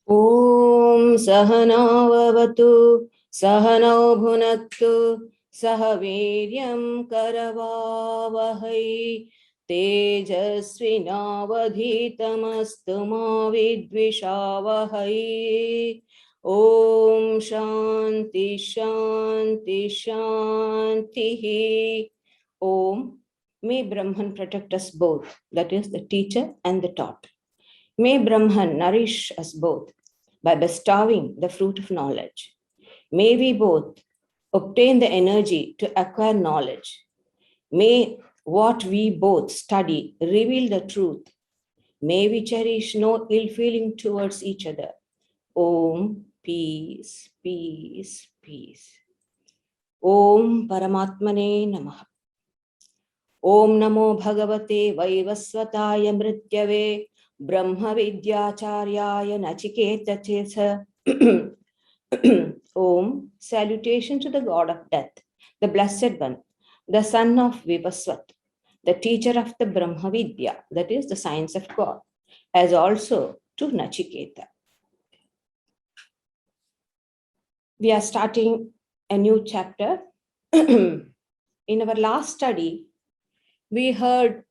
Om Sahanavavatu Sahanau Bhunaktu Sahaviryam Karavavahai Tejasvinavadhitamastu ma vidvishavahai. Om Shanti Shanti Shanti. Om. May Brahman protect us both, that is, the teacher and the taught. May Brahman nourish us both by bestowing the fruit of knowledge. May we both obtain the energy to acquire knowledge. May what we both study reveal the truth. May we cherish no ill feeling towards each other. Om, peace, peace, peace. Om Paramatmane Namaha. Om Namo Bhagavate Vaivasvataya Mrityave Brahma Vidyacharyaya Nachiketa. Om, salutation to the God of death, the Blessed One, the son of Vivasvat, the teacher of the Brahma Vidya, that is the science of God, as also to Nachiketa. We are starting a new chapter. In our last study, we heard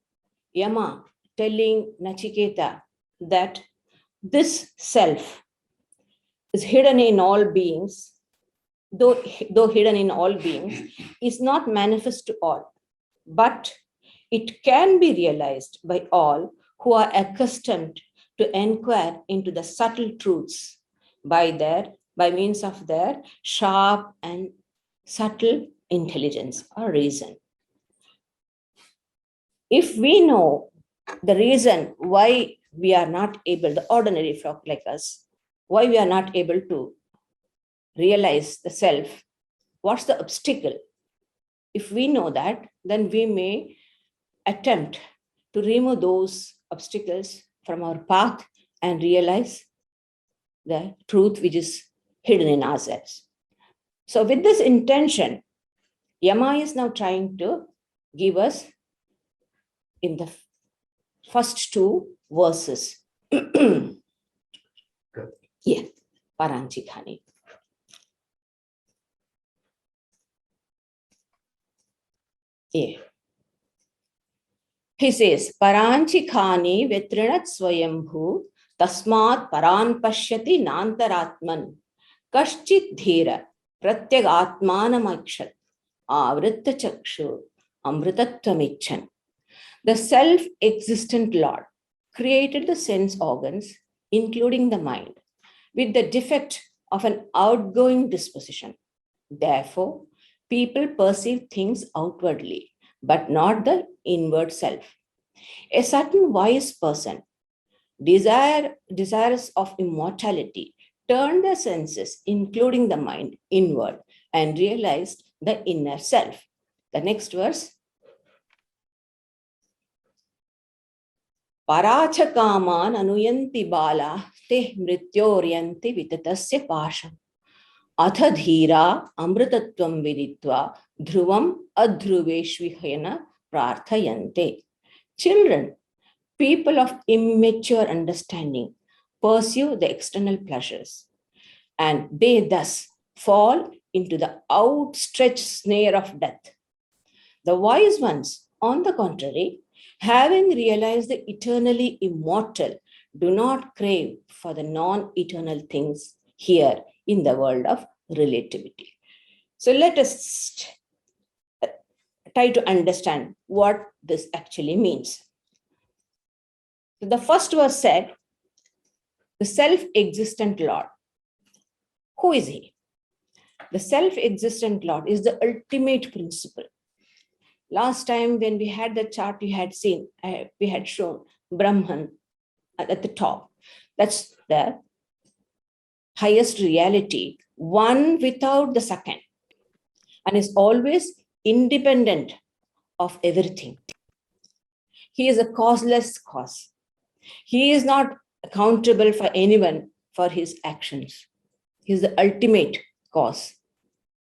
Yama telling Nachiketa that this self is hidden in all beings, though hidden in all beings, is not manifest to all, but it can be realized by all who are accustomed to inquire into the subtle truths by means of their sharp and subtle intelligence or reason. If we know the reason why we are not able, the ordinary folk like us, why we are not able to realize the self, what's the obstacle? If we know that, then we may attempt to remove those obstacles from our path and realize the truth which is hidden in ourselves. So with this intention, Yama is now trying to give us in the first two verses. Yeah, Paranchikhani. Yeah. He says, Paranchikhani vitrinat swayambhu tasmat paran pashyati nantaratman kaschit dhira pratyag atmanamakshat avritta chakshu amritattvamichan. The self-existent Lord created the sense organs, including the mind, with the defect of an outgoing disposition. Therefore, people perceive things outwardly, but not the inward self. A certain wise person, desirous of immortality, turned their senses, including the mind, inward and realized the inner self. The next verse. Parachakaman anuyanti bala te mrityoryanti vitatasya pasham. Athadhira amritattvam viditva dhruvam adhruveshvihena prarthayante. Children, people of immature understanding, pursue the external pleasures, and they thus fall into the outstretched snare of death. The wise ones, on the contrary, having realized the eternally immortal, do not crave for the non-eternal things here in the world of relativity. So let us try to understand what this actually means. The first verse said, the self-existent Lord. Who is he? The self-existent Lord is the ultimate principle. Last time when we had the chart, we had shown Brahman at the top. That's the highest reality, one without the second, and is always independent of everything. He is a causeless cause. He is not accountable for anyone for his actions. He is the ultimate cause.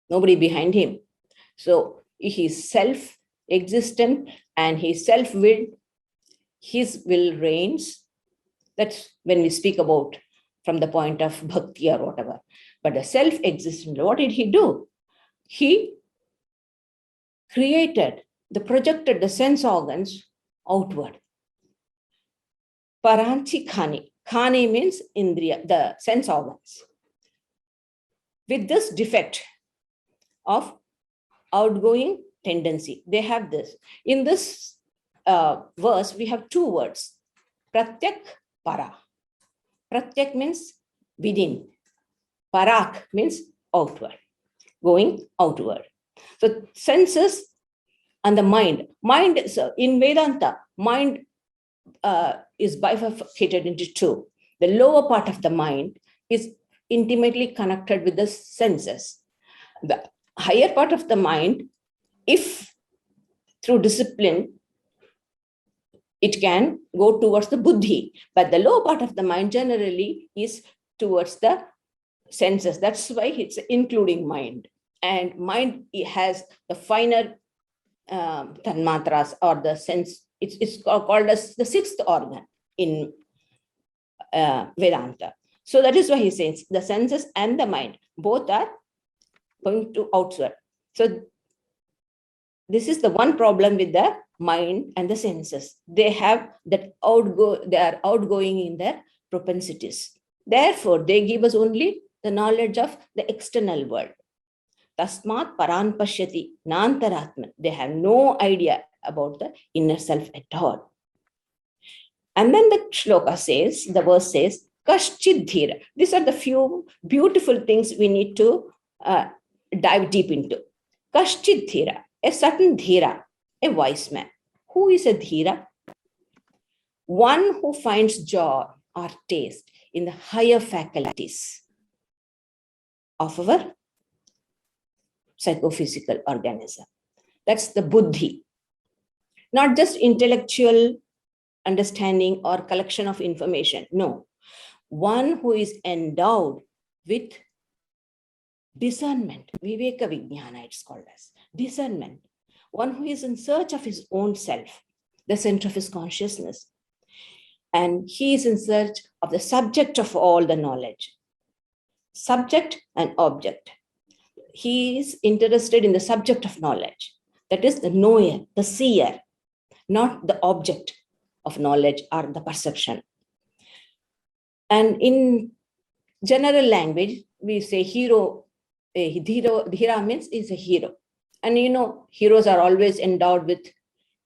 Nobody behind him. So he is self-existent and he is self-willed. His will reigns That's when we speak about from the point of bhakti or whatever. But the self-existent, what did he do? He projected the sense organs outward. Paranchi khani. Khani means indriya, the sense organs. With this defect of outgoing tendency, they have this. In this verse, we have two words, pratyak, para. Pratyak means within. Parak means outward, going outward. So senses and the mind. Mind is, in Vedanta, mind is bifurcated into two. The lower part of the mind is intimately connected with the senses. The higher part of the mind, if through discipline, it can go towards the buddhi, but the lower part of the mind generally is towards the senses. That's why it's including mind. And mind has the finer tanmatras or the sense. It's called as the sixth organ in Vedanta. So that is why he says the senses and the mind both are going to outward. So this is the one problem with the mind and the senses. They have that they are outgoing in their propensities. Therefore, they give us only the knowledge of the external world. Tasmat paran pashyati nantaratman. They have no idea about the inner self at all. And then the shloka says, the verse says, Kaschid dhira. These are the few beautiful things we need to dive deep into. Kaschid dhira, a certain dhira, a wise man. Who is a dhira? One who finds joy or taste in the higher faculties of our psychophysical organism. That's the buddhi. Not just intellectual understanding or collection of information. No. One who is endowed with discernment. Viveka Vijnana, it's called as. Discernment. One who is in search of his own self, the center of his consciousness. And he is in search of the subject of all the knowledge. Subject and object. He is interested in the subject of knowledge. That is the knower, the seer, not the object of knowledge or the perception. And in general language, we say hero, dhira means is a hero. And you know, heroes are always endowed with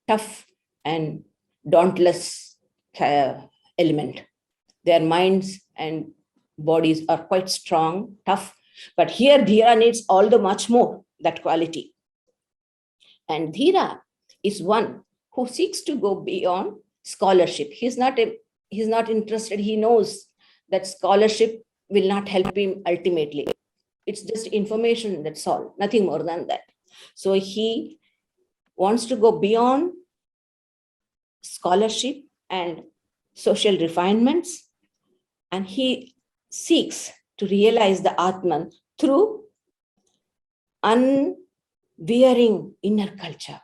tough and dauntless element. Their minds and bodies are quite strong, tough. But here, dhira needs all the much more, that quality. And dhira is one who seeks to go beyond scholarship. He's not interested. He knows that scholarship will not help him ultimately. It's just information, that's all, nothing more than that. So he wants to go beyond scholarship and social refinements, and he seeks to realize the Atman through unwearying inner culture,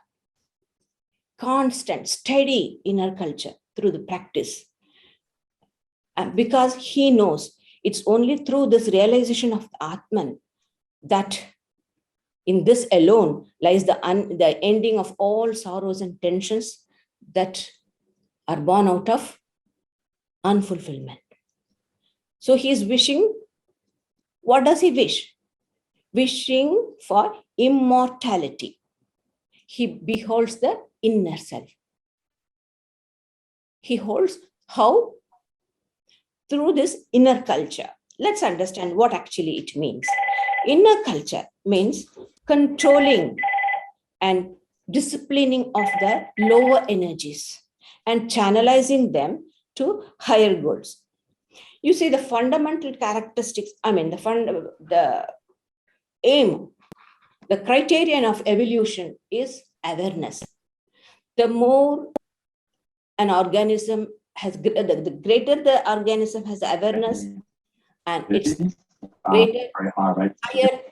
constant, steady inner culture through the practice. And because he knows it's only through this realization of the Atman that in this alone lies the ending of all sorrows and tensions that are born out of unfulfillment. So he is wishing, what does he wish? Wishing for immortality. He beholds the inner self. He holds how? Through this inner culture. Let's understand what actually it means. Inner culture means controlling and disciplining of the lower energies and channelizing them to higher goals. You see, the fundamental characteristics, the aim, the criterion of evolution is awareness. The more an organism has, the greater the organism has awareness, and it's greater, higher.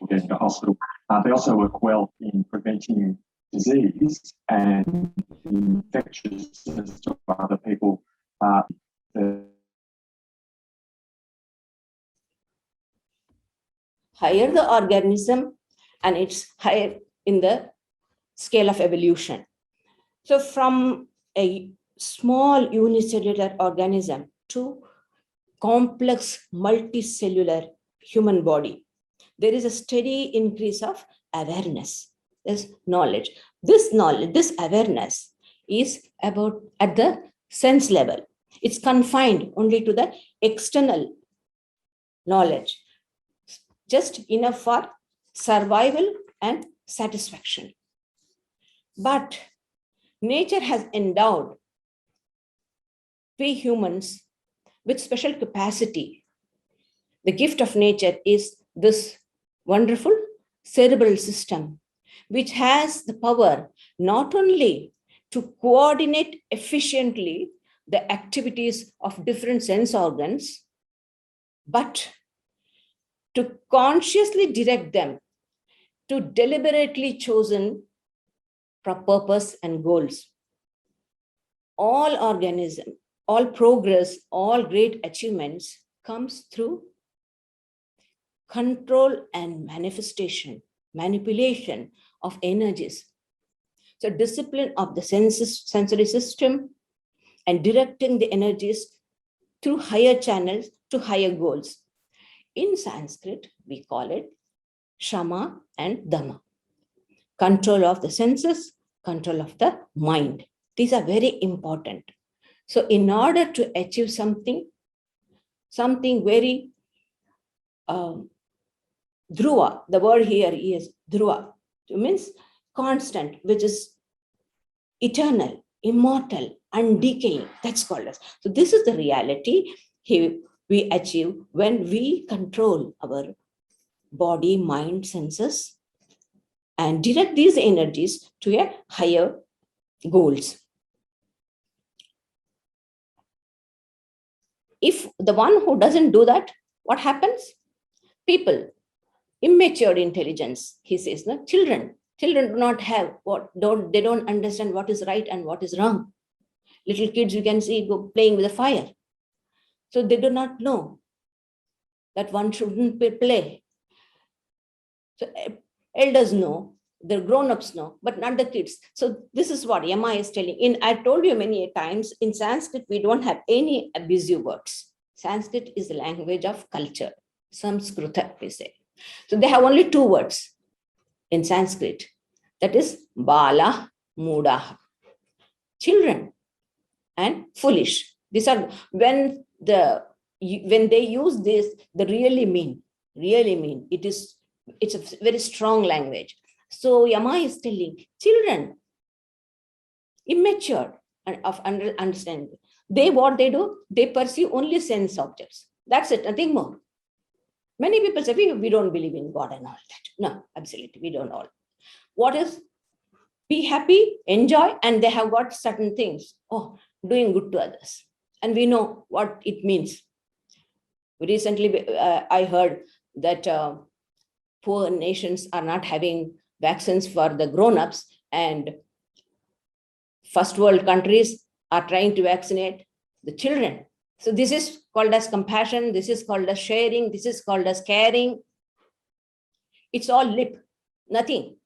Getting to hospital. They also work well in preventing disease and infectiousness to other people. The higher the organism, and it's higher in the scale of evolution. So from a small unicellular organism to complex multicellular human body, there is a steady increase of awareness. There's knowledge. This knowledge, this awareness is about at the sense level. It's confined only to the external knowledge, just enough for survival and satisfaction. But nature has endowed we humans with special capacity. The gift of nature is this wonderful cerebral system, which has the power not only to coordinate efficiently the activities of different sense organs, but to consciously direct them to deliberately chosen purpose and goals. All organism, all progress, all great achievements comes through control and manifestation, manipulation of energies. So discipline of the sensory system and directing the energies through higher channels to higher goals. In Sanskrit, we call it Shama and Dhamma. Control of the senses, control of the mind. These are very important. So in order to achieve something very dhruva, the word here is dhruva, it means constant, which is eternal, immortal, undecaying. That's called as. So this is the reality we achieve when we control our body, mind, senses, and direct these energies to a higher goals. If the one who doesn't do that, what happens? People, immature intelligence, he says, no? Children do not have they don't understand what is right and what is wrong. Little kids you can see go playing with a fire. So they do not know that one shouldn't play. So elders know, the grown-ups know, but not the kids. So this is what Yama is telling. I told you many times, in Sanskrit, we don't have any abusive words. Sanskrit is the language of culture. Samskrita, we say. So they have only two words in Sanskrit. That is Bala, Mudaha. Children and foolish. These are when they use this, they really mean. It's a very strong language. So Yama is telling children, immature of understanding. What they do, they perceive only sense objects. That's it, nothing more. Many people say, we don't believe in God and all that. No, absolutely, we don't all. What is be happy, enjoy, and they have got certain things. Oh, doing good to others. And we know what it means. Recently, I heard that poor nations are not having vaccines for the grown-ups, and first world countries are trying to vaccinate the children. So this is called as compassion. This is called as sharing. This is called as caring. It's all lip, nothing.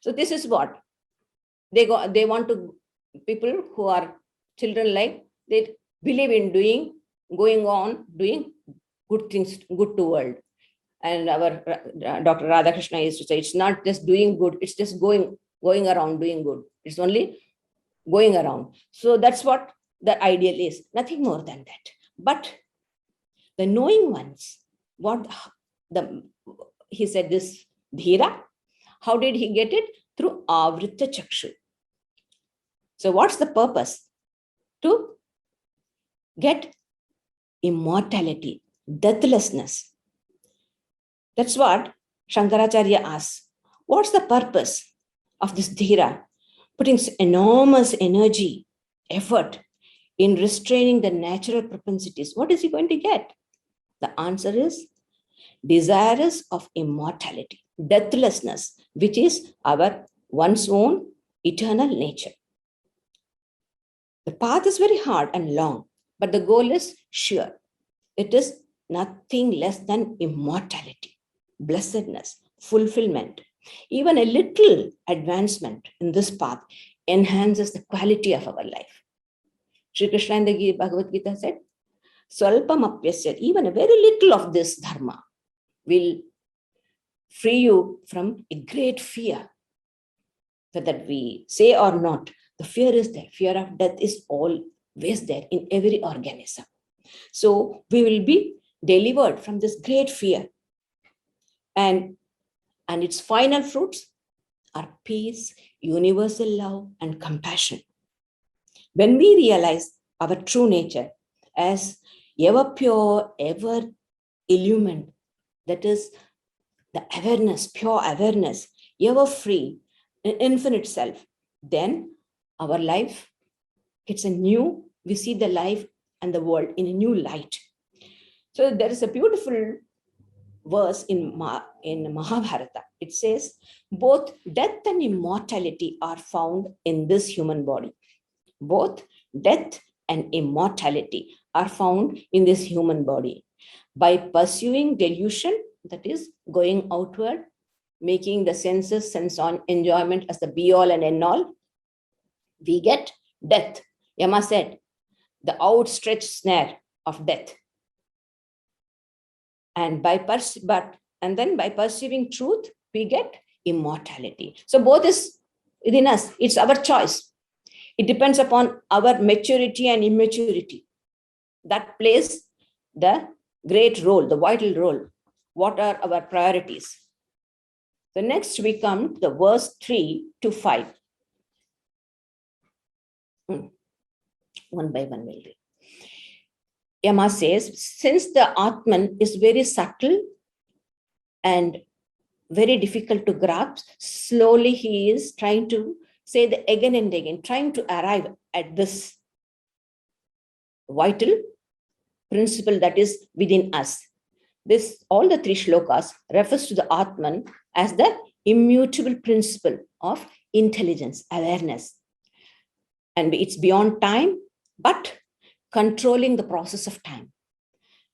So this is what they want to, people who are children like, they believe in going on doing good things, good to world. And our Dr. Radhakrishna used to say, it's not just doing good, it's just going around doing good. It's only going around. So that's what the ideal is, nothing more than that. But the knowing ones, he said this dhira, how did he get it? Through avrita chakshu. So what's the purpose? To get immortality, deathlessness. That's what Shankaracharya asks. What's the purpose of this dhira? Putting enormous energy, effort in restraining the natural propensities. What is he going to get? The answer is desirous of immortality, deathlessness, which is our one's own eternal nature. The path is very hard and long, but the goal is sure. It is nothing less than immortality. blessedness, fulfillment. Even a little advancement in this path enhances the quality of our life. Sri Krishna in the Bhagavad Gita said, Swalpamapyasya, even a very little of this dharma will free you from a great fear. Whether we say or not, the fear is there. Fear of death is always there in every organism. So we will be delivered from this great fear. And its final fruits are peace, universal love, and compassion. When we realize our true nature as ever pure, ever illumined, that is the awareness, pure awareness, ever free, infinite self, then our life gets we see the life and the world in a new light. So there is a beautiful verse in Mahabharata. It says, both death and immortality are found in this human body. Both death and immortality are found in this human body. By pursuing delusion, that is going outward, making the senses, sense on enjoyment as the be all and end all, we get death. Yama said, the outstretched snare of death. And then by perceiving truth, we get immortality. So both is within us. It's our choice. It depends upon our maturity and immaturity. That plays the great role, the vital role. What are our priorities? So next we come to the verse 3 to 5. One by one we'll read. Yama says, since the Atman is very subtle and very difficult to grasp, slowly he is trying to say the again and again, trying to arrive at this vital principle that is within us. This, all the three shlokas refers to the Atman as the immutable principle of intelligence, awareness. And it's beyond time, but controlling the process of time,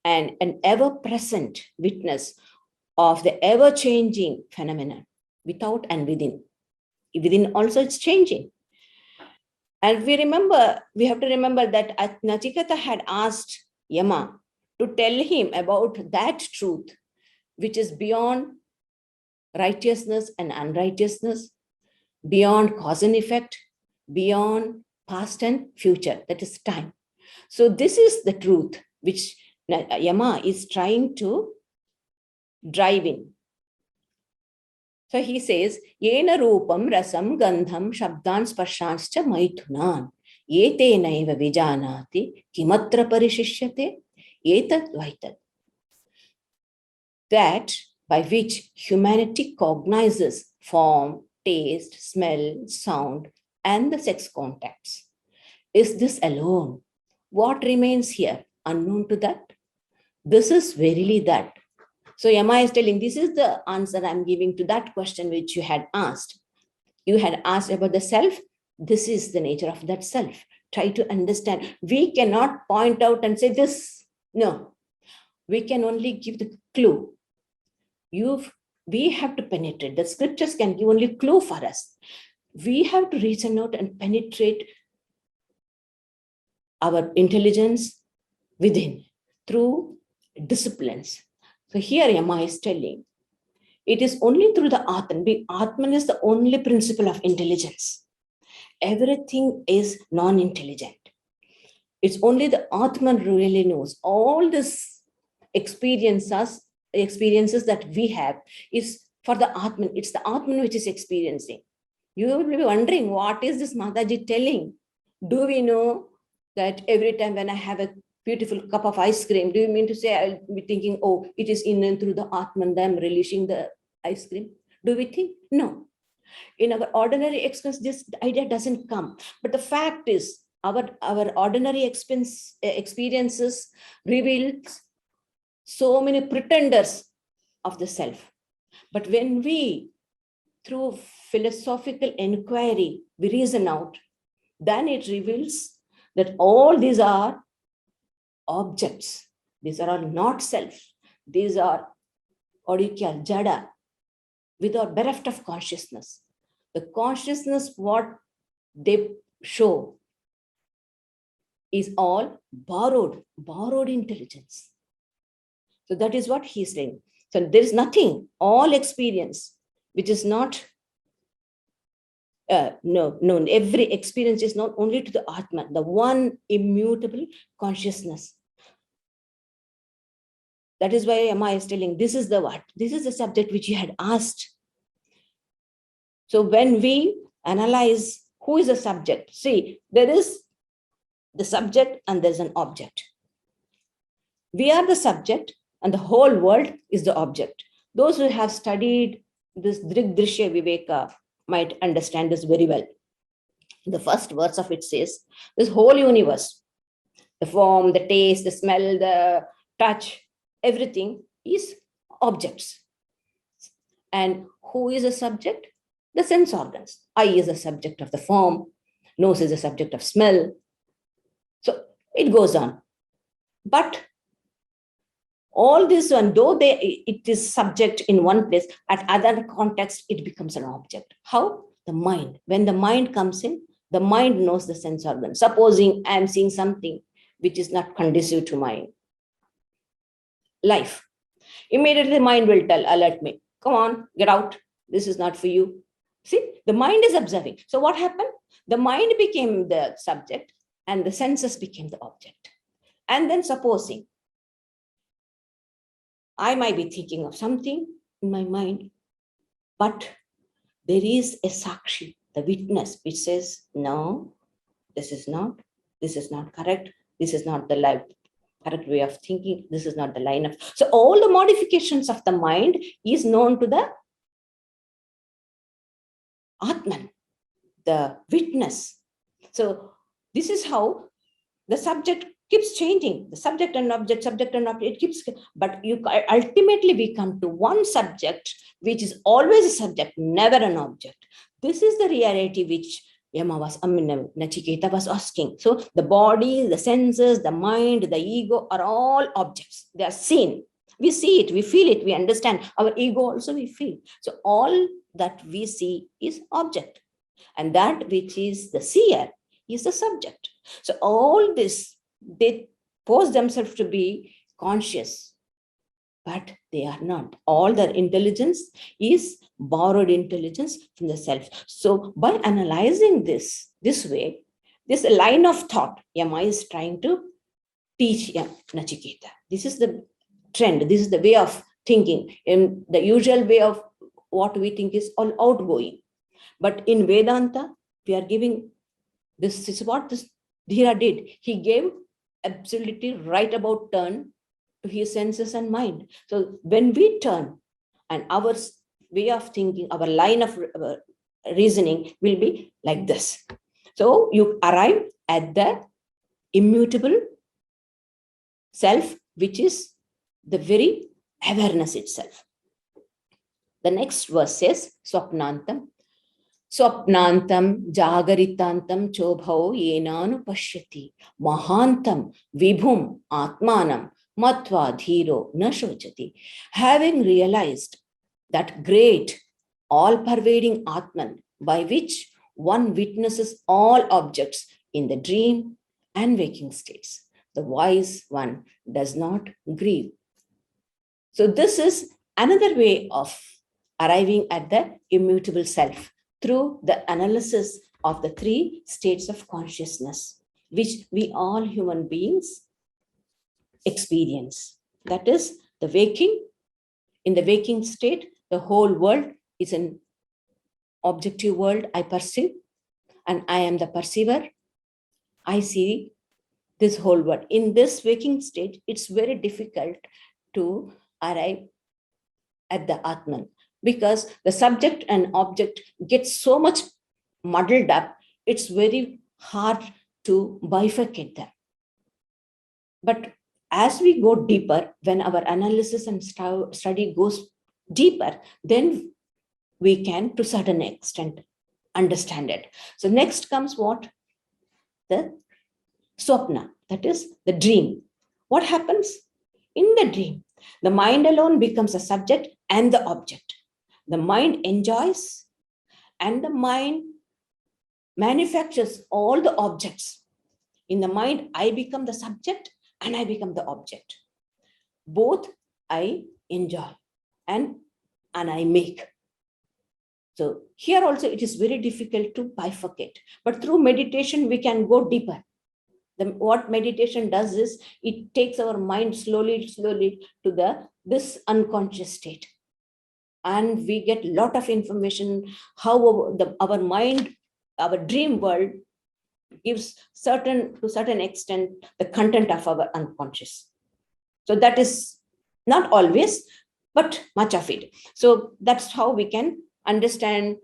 and an ever-present witness of the ever-changing phenomena without and within. Within also it's changing. And we have to remember that Nachiketa had asked Yama to tell him about that truth, which is beyond righteousness and unrighteousness, beyond cause and effect, beyond past and future, that is time. So this is the truth which Yama is trying to drive in. So he says, Yena rupam rasam gandham shabdan sparshanscha maithunan yete naiva vijanati kimatra parishishyate etat vaitat. That by which humanity cognizes form, taste, smell, sound, and the sex contacts. Is this alone? What remains here unknown to that? This is verily that. So Yama is telling, this is the answer I'm giving to that question which you had asked. You had asked about the self. This is the nature of that self. Try to understand. We cannot point out and say this. No, we can only give the clue. We have to penetrate. The scriptures can give only clue for us. We have to reason out and penetrate our intelligence within through disciplines. So here Yama is telling, it is only through the Atman. Atman is the only principle of intelligence. Everything is non-intelligent. It's only the Atman who really knows. All these experiences that we have is for the Atman. It's the Atman which is experiencing. You will be wondering, what is this Mataji telling? Do we know that every time when I have a beautiful cup of ice cream, do you mean to say I'll be thinking, oh, it is in and through the Atman that I'm releasing the ice cream? Do we think? No. In our ordinary experience, this idea doesn't come. But the fact is, our ordinary experiences reveal so many pretenders of the self. But when we, through philosophical inquiry, we reason out, then it reveals that all these are objects. These are all not self. These are or you call jada, without bereft of consciousness. The consciousness, what they show, is all borrowed intelligence. So that is what he's saying. So there is nothing, all experience, which is not, no, every experience is not only to the Atman, the one immutable consciousness. That is why Amma is telling, this is the what? This is the subject which you had asked. So when we analyze who is the subject, see, there is the subject and there's an object. We are the subject and the whole world is the object. Those who have studied this Drigdrishya Viveka might understand this very well. The first verse of it says, this whole universe, the form, the taste, the smell, the touch, everything is objects. And who is a subject? The sense organs. Eye is a subject of the form, nose is a subject of smell. So it goes on. But all this one, though it is subject in one place, at other context, it becomes an object. How? The mind. When the mind comes in, the mind knows the sense organ. Supposing I am seeing something which is not conducive to my life. Immediately the mind will alert me, come on, get out. This is not for you. See, the mind is observing. So what happened? The mind became the subject and the senses became the object. And then supposing I might be thinking of something in my mind, but there is a sakshi, the witness, which says, no, this is not correct. This is not the correct way of thinking. This is not the line of. So all the modifications of the mind is known to the Atman, the witness. So this is how the subject keeps changing. The subject and object, it keeps, but ultimately we come to one subject, which is always a subject, never an object. This is the reality which Nachiketa was asking. So the body, the senses, the mind, the ego are all objects. They are seen. We see it, we feel it, we understand. Our ego also we feel. So all that we see is object. And that which is the seer is the subject. So all this, they pose themselves to be conscious, but they are not. All their intelligence is borrowed intelligence from the self. So by analyzing this way, this line of thought, Yama is trying to teach Nachiketa. This is the trend. This is the way of thinking. And the usual way of what we think is all outgoing. But in Vedanta, we are giving this is what this Dhira did. He gave absolutely right about turn to his senses and mind. So when we turn, and our way of thinking, our line of reasoning will be like this. So you arrive at the immutable self, which is the very awareness itself. The next verse says, Swapnantam. Swapnantam jagaritantam chobhau yenanu pashyati mahantam vibhum atmanam matva dhiro na shochati. Having realized that great, all-pervading Atman by which one witnesses all objects in the dream and waking states, the wise one does not grieve. So this is another way of arriving at the immutable self, through the analysis of the three states of consciousness, which we all human beings experience. That is the waking. In the waking state, the whole world is an objective world I perceive, and I am the perceiver. I see this whole world. In this waking state, it's very difficult to arrive at the Atman, because the subject and object get so much muddled up, it's very hard to bifurcate them. But as we go deeper, when our analysis and study goes deeper, then we can, to a certain extent, understand it. So next comes what? The swapna, that is the dream. What happens? In the dream, the mind alone becomes the subject and the object. The mind enjoys and the mind manufactures all the objects. In the mind, I become the subject and I become the object. Both I enjoy and I make. So here also it is very difficult to bifurcate, but through meditation we can go deeper. What meditation does is it takes our mind slowly to this unconscious state, and we get a lot of information how our mind, our dream world gives to certain extent the content of our unconscious. So that is not always, but much of it. So that's how we can understand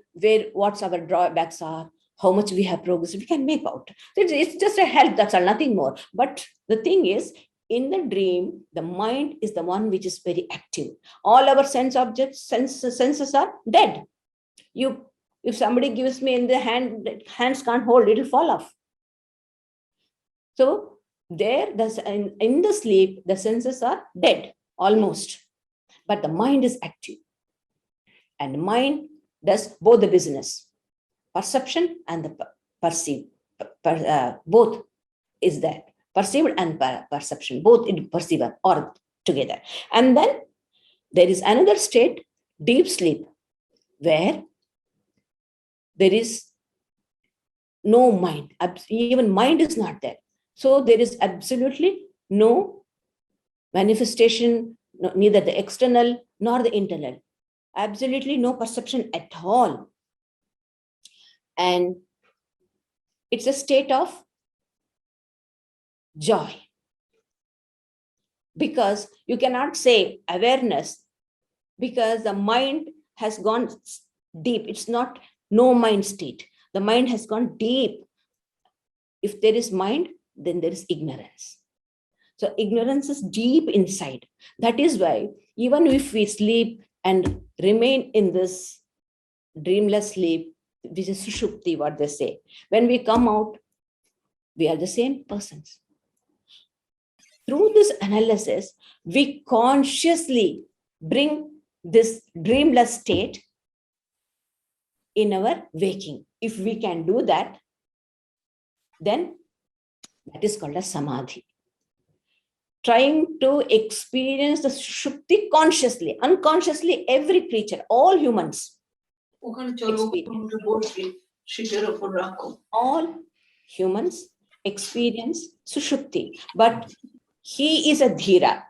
what's our drawbacks are, how much we have progressed, we can make out. It's just a help, that's all, nothing more. But the thing is, in the dream, the mind is the one which is very active. All our senses are dead. If somebody gives me in the hands can't hold, it'll fall off. So in the sleep, the senses are dead almost, but the mind is active. And the mind does both the business, perception and the perceive. Both is there. Perceived and perception, both in perceiver or together. And then there is another state, deep sleep, where there is no mind. Even mind is not there. So there is absolutely no manifestation, neither the external nor the internal. Absolutely no perception at all. And it's a state of joy. Because you cannot say awareness, because the mind has gone deep. It's not no mind state. The mind has gone deep. If there is mind, then there is ignorance. So ignorance is deep inside. That is why even if we sleep and remain in this dreamless sleep, which is sushupti, what they say, when we come out, we are the same persons. Through this analysis, we consciously bring this dreamless state in our waking. If we can do that, then that is called as Samadhi. Trying to experience the Shukti consciously, unconsciously, every creature, all humans. All humans experience Sushupti, but he is a Dhira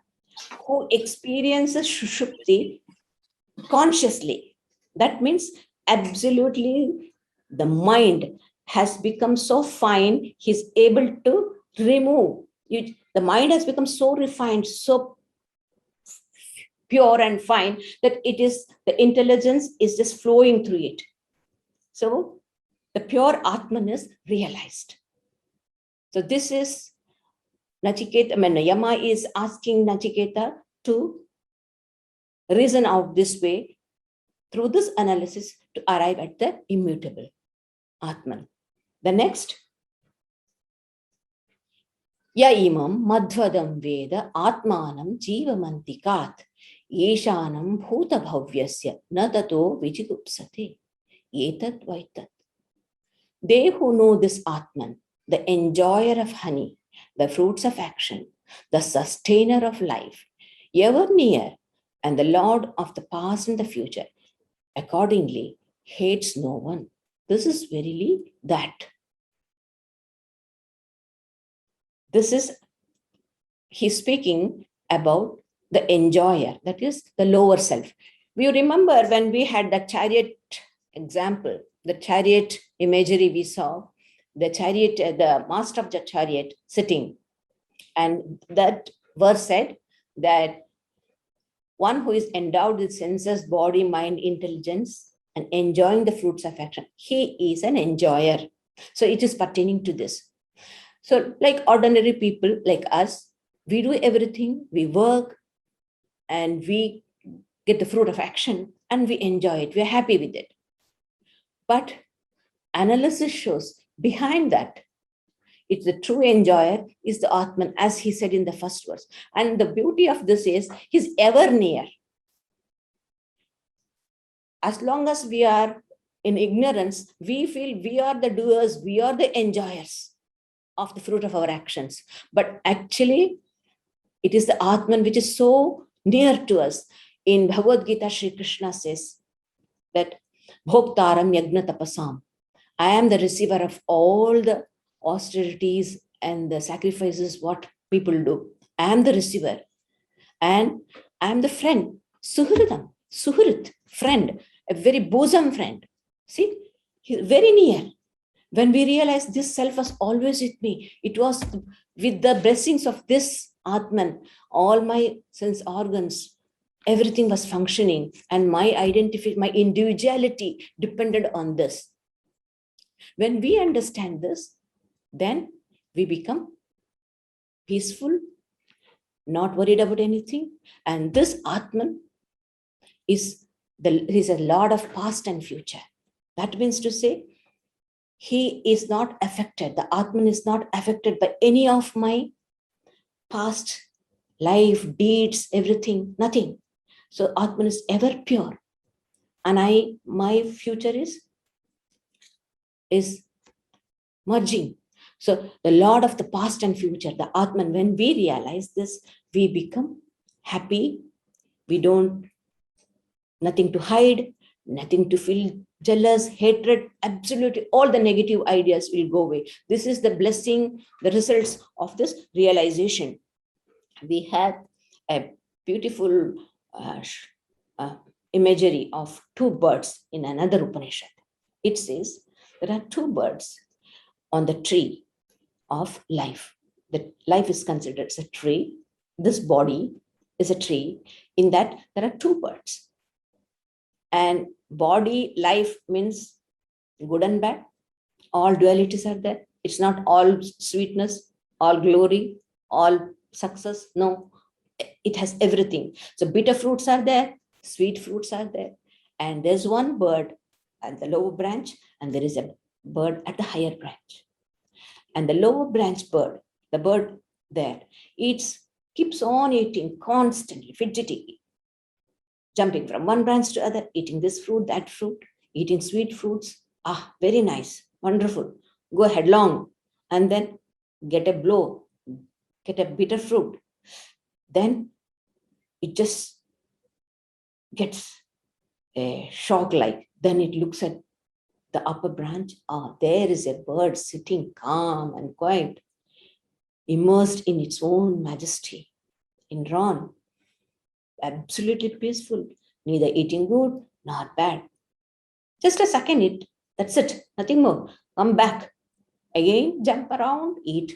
who experiences Sushupti consciously. That means absolutely the mind has become so fine, he's able to remove. The mind has become so refined, so pure and fine that the intelligence is just flowing through it. So the pure Atman is realized. So this is Nachiketa, Yama is asking Nachiketa to reason out this way through this analysis to arrive at the immutable Atman. The next, Ya imam madhvadam veda atmanam jivamantikat yeshanam bhuta bhavyasya nadato vijigupsate etat vaitat. They who know this Atman, the enjoyer of honey, the fruits of action, the sustainer of life, ever near, and the Lord of the past and the future, accordingly hates no one. This is verily that. He's speaking about the enjoyer, that is the lower self. We remember when we had the chariot example, the chariot imagery we saw, the master of the chariot sitting. And that verse said that one who is endowed with senses, body, mind, intelligence, and enjoying the fruits of action, he is an enjoyer. So it is pertaining to this. So like ordinary people like us, we do everything, we work, and we get the fruit of action, and we enjoy it, we're happy with it. But analysis shows behind that, It's the true enjoyer is the Atman, as he said in the first verse. And the beauty of this is he's ever near. As long as we are in ignorance, we feel we are the doers, we are the enjoyers of the fruit of our actions. But actually, it is the Atman which is so near to us. In Bhagavad Gita, Sri Krishna says that Bhoktaram Yagna Tapasam. I am the receiver of all the austerities and the sacrifices what people do. I am the receiver. And I am the friend. Suhridam, Suhrit, friend, a very bosom friend. See, he's very near. When we realize this self was always with me, it was with the blessings of this Atman, all my sense organs, everything was functioning, and my identity, my individuality depended on this. When we understand this, then we become peaceful, not worried about anything. And this Atman is a Lord of past and future. That means to say, he is not affected. The Atman is not affected by any of my past life, deeds, everything, nothing. So Atman is ever pure. And my future is merging. So the Lord of the past and future, the Atman, when we realize this, we become happy. We don't, nothing to hide, nothing to feel jealous, hatred, absolutely all the negative ideas will go away. This is the blessing, the results of this realization. We have a beautiful imagery of two birds in another Upanishad. It says there are two birds on the tree of life. The life is considered as a tree. This body is a tree. In that, there are two birds. And body, life means good and bad. All dualities are there. It's not all sweetness, all glory, all success. No, it has everything. So bitter fruits are there, sweet fruits are there. And there's one bird at the lower branch, and there is a bird at the higher branch. And the lower branch bird, the bird there, keeps on eating constantly, fidgety, jumping from one branch to other, eating this fruit, that fruit, eating sweet fruits. Ah, very nice, wonderful. Go headlong and then get a blow, get a bitter fruit. Then it just gets a shock like. Then it looks at the upper branch. Ah, there is a bird sitting calm and quiet, immersed in its own majesty, enthroned, absolutely peaceful, neither eating good nor bad. Just a second, that's it, nothing more. Come back, again jump around, eat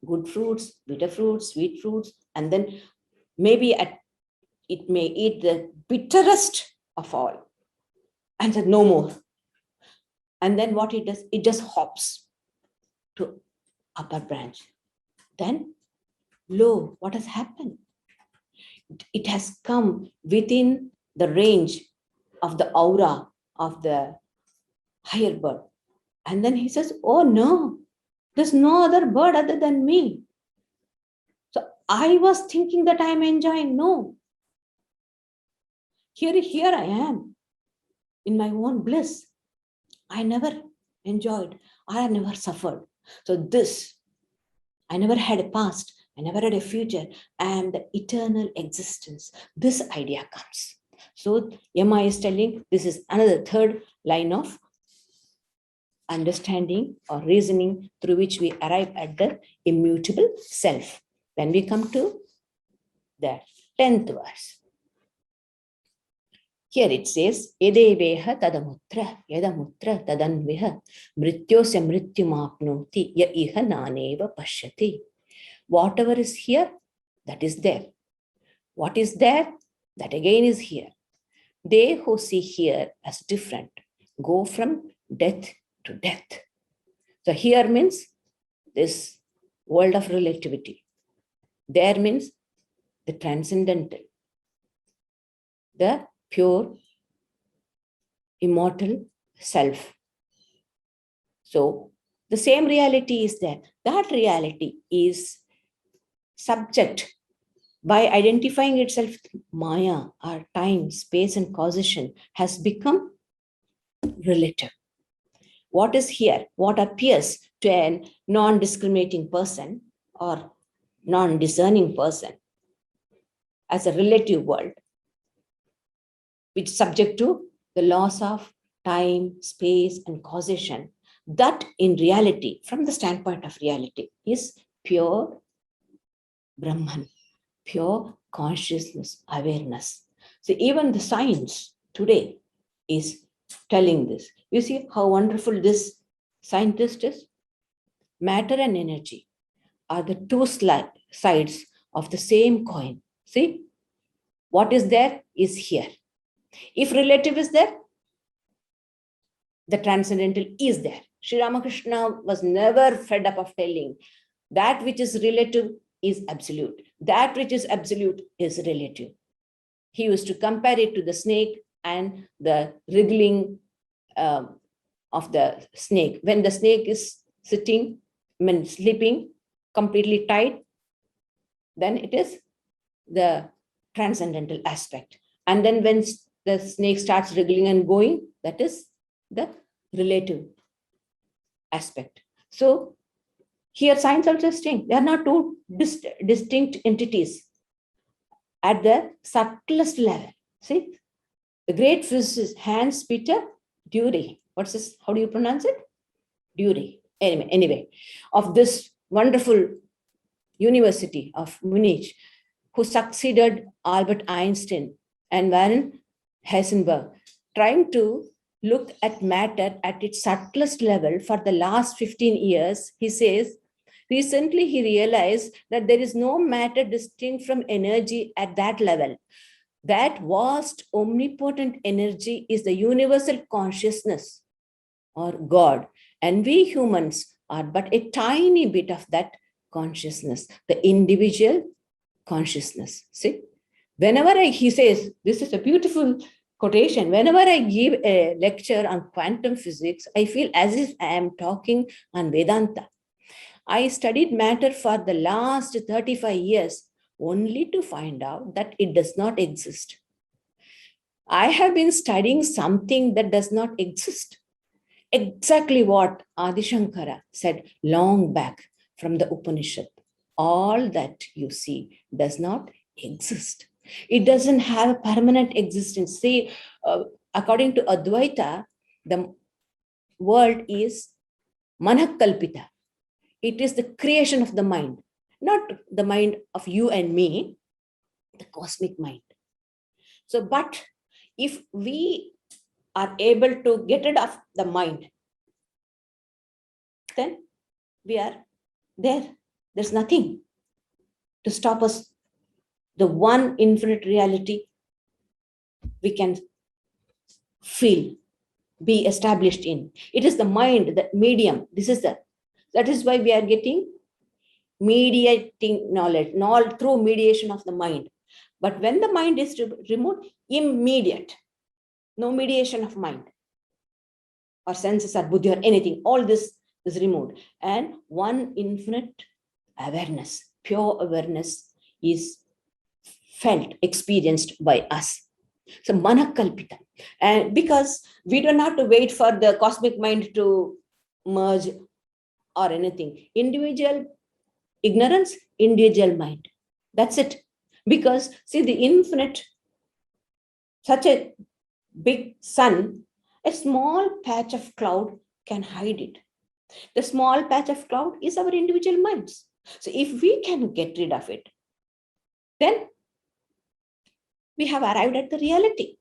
good fruits, bitter fruits, sweet fruits, and then maybe it may eat the bitterest of all, and then no more. And then what it does, it just hops to upper branch. Then, lo, what has happened? It has come within the range of the aura of the higher bird. And then he says, oh no, there's no other bird other than me. So I was thinking that I'm enjoying. No. Here I am in my own bliss. I never enjoyed. I have never suffered. So this, I never had a past. I never had a future. I am the eternal existence. This idea comes. So Yama is telling, this is another third line of understanding or reasoning through which we arrive at the immutable self. Then we come to the 10th verse. Here it says, Yedeveha tadamutra, yadamutra tadanviha, mrityosya mrityumapnoti, ya iha naneva pashyati. Whatever is here, that is there. What is there, that again is here. They who see here as different go from death to death. So here means this world of relativity. There means the transcendental, the pure, immortal self. So The same reality is there. That reality is subject by identifying itself with Maya, or time, space, and causation, has become relative. What is here, what appears to a non-discriminating person or non-discerning person as a relative world, which is subject to the laws of time, space, and causation, that in reality, from the standpoint of reality, is pure Brahman, pure consciousness, awareness. So even the science today is telling this. You see how wonderful this scientist is? Matter and energy are the two sides of the same coin. See, what is there is here. If relative is there, the transcendental is there. Sri Ramakrishna was never fed up of telling that which is relative is absolute. That which is absolute is relative. He used to compare it to the snake and the wriggling of the snake. When the snake is sitting, sleeping, completely tight, then it is the transcendental aspect. And then when the snake starts wriggling and going, that is the relative aspect. So here science also is saying they are not two distinct entities at the subtlest level. See, the great physicist Hans Peter Dury, what's this? How do you pronounce it? Dury. Anyway, of this wonderful University of Munich, who succeeded Albert Einstein and Werner Heisenberg, trying to look at matter at its subtlest level for the last 15 years, he says, recently he realized that there is no matter distinct from energy at that level. That vast, omnipotent energy is the universal consciousness or God. And we humans are but a tiny bit of that consciousness, the individual consciousness. See, whenever he says, this is a beautiful quotation, whenever I give a lecture on quantum physics, I feel as if I am talking on Vedanta. I studied matter for the last 35 years only to find out that it does not exist. I have been studying something that does not exist. Exactly what Adi Shankara said long back from the Upanishad. All that you see does not exist. It doesn't have a permanent existence. See, according to Advaita, the world is manakalpita. It is the creation of the mind, not the mind of you and me, the cosmic mind. So, but if we are able to get rid of the mind, then we are there. There's nothing to stop us. The one infinite reality we can feel, be established in. It is the mind, the medium. That is why we are getting mediating knowledge, not through mediation of the mind. But when the mind is removed, immediate, no mediation of mind or senses or buddhi or anything, all this is removed. And one infinite awareness, pure awareness is felt, experienced by us. So manakalpita. And because we don't have to wait for the cosmic mind to merge or anything. Individual ignorance, individual mind. That's it. Because see, the infinite, such a big sun, a small patch of cloud can hide it. The small patch of cloud is our individual minds. So if we can get rid of it, then we have arrived at the reality.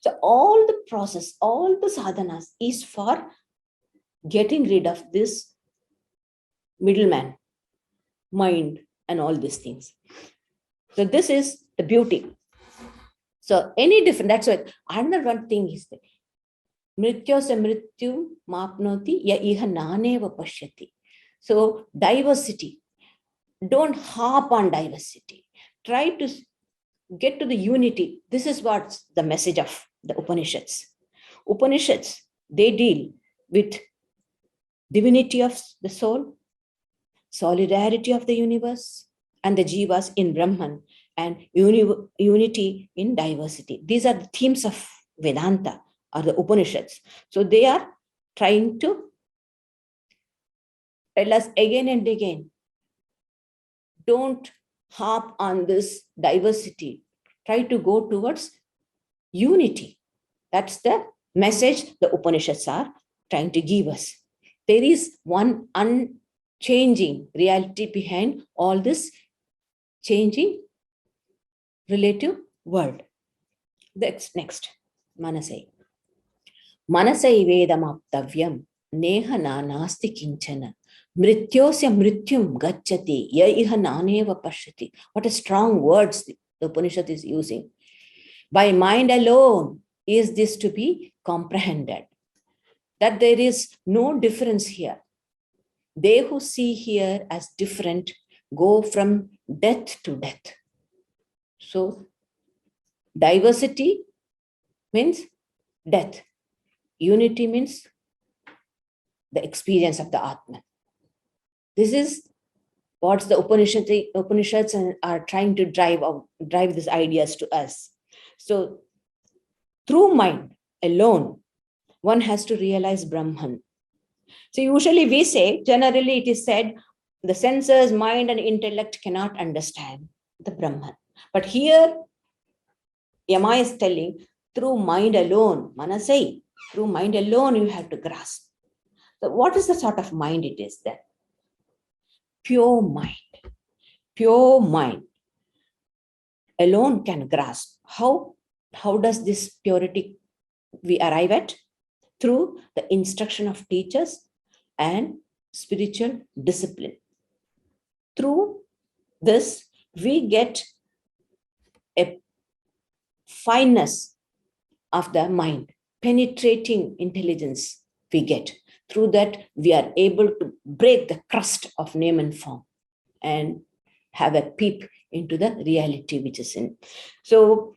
So all the process, all the sadhanas is for getting rid of this middleman, mind, and all these things. So this is the beauty. So any different, that's why another one thing is that mrityosya mrityu mapnoti ya iha naneva pashyati. So diversity, don't harp on diversity. Try to get to the unity. This is what's the message of the Upanishads. Upanishads, they deal with divinity of the soul, solidarity of the universe, and the jivas in Brahman, and unity in diversity. These are the themes of Vedanta or the Upanishads. So they are trying to tell us again and again, don't harp on this diversity. Try to go towards unity. That's the message the Upanishads are trying to give us. There is one unchanging reality behind all this changing relative world. Next, Manasai. Manasai vedamaptavyam neha nanasti kinchana mrityosya mrityum gacchati ya iha naneva pashyati. What a strong words the Upanishad is using. By mind alone is this to be comprehended, that there is no difference here. They who see here as different go from death to death. So diversity means death. Unity means the experience of the Atman. This is what the Upanishads are trying to drive these ideas to us. So through mind alone, one has to realize Brahman. So usually we say, generally it is said, the senses, mind, and intellect cannot understand the Brahman. But here, Yama is telling, through mind alone, Manasai, through mind alone, you have to grasp. So what is the sort of mind it is then? Pure mind. Pure mind alone can grasp. How does this purity we arrive at? Through the instruction of teachers and spiritual discipline. Through this, we get a fineness of the mind, penetrating intelligence we get. Through that, we are able to break the crust of name and form and have a peep into the reality which is in. So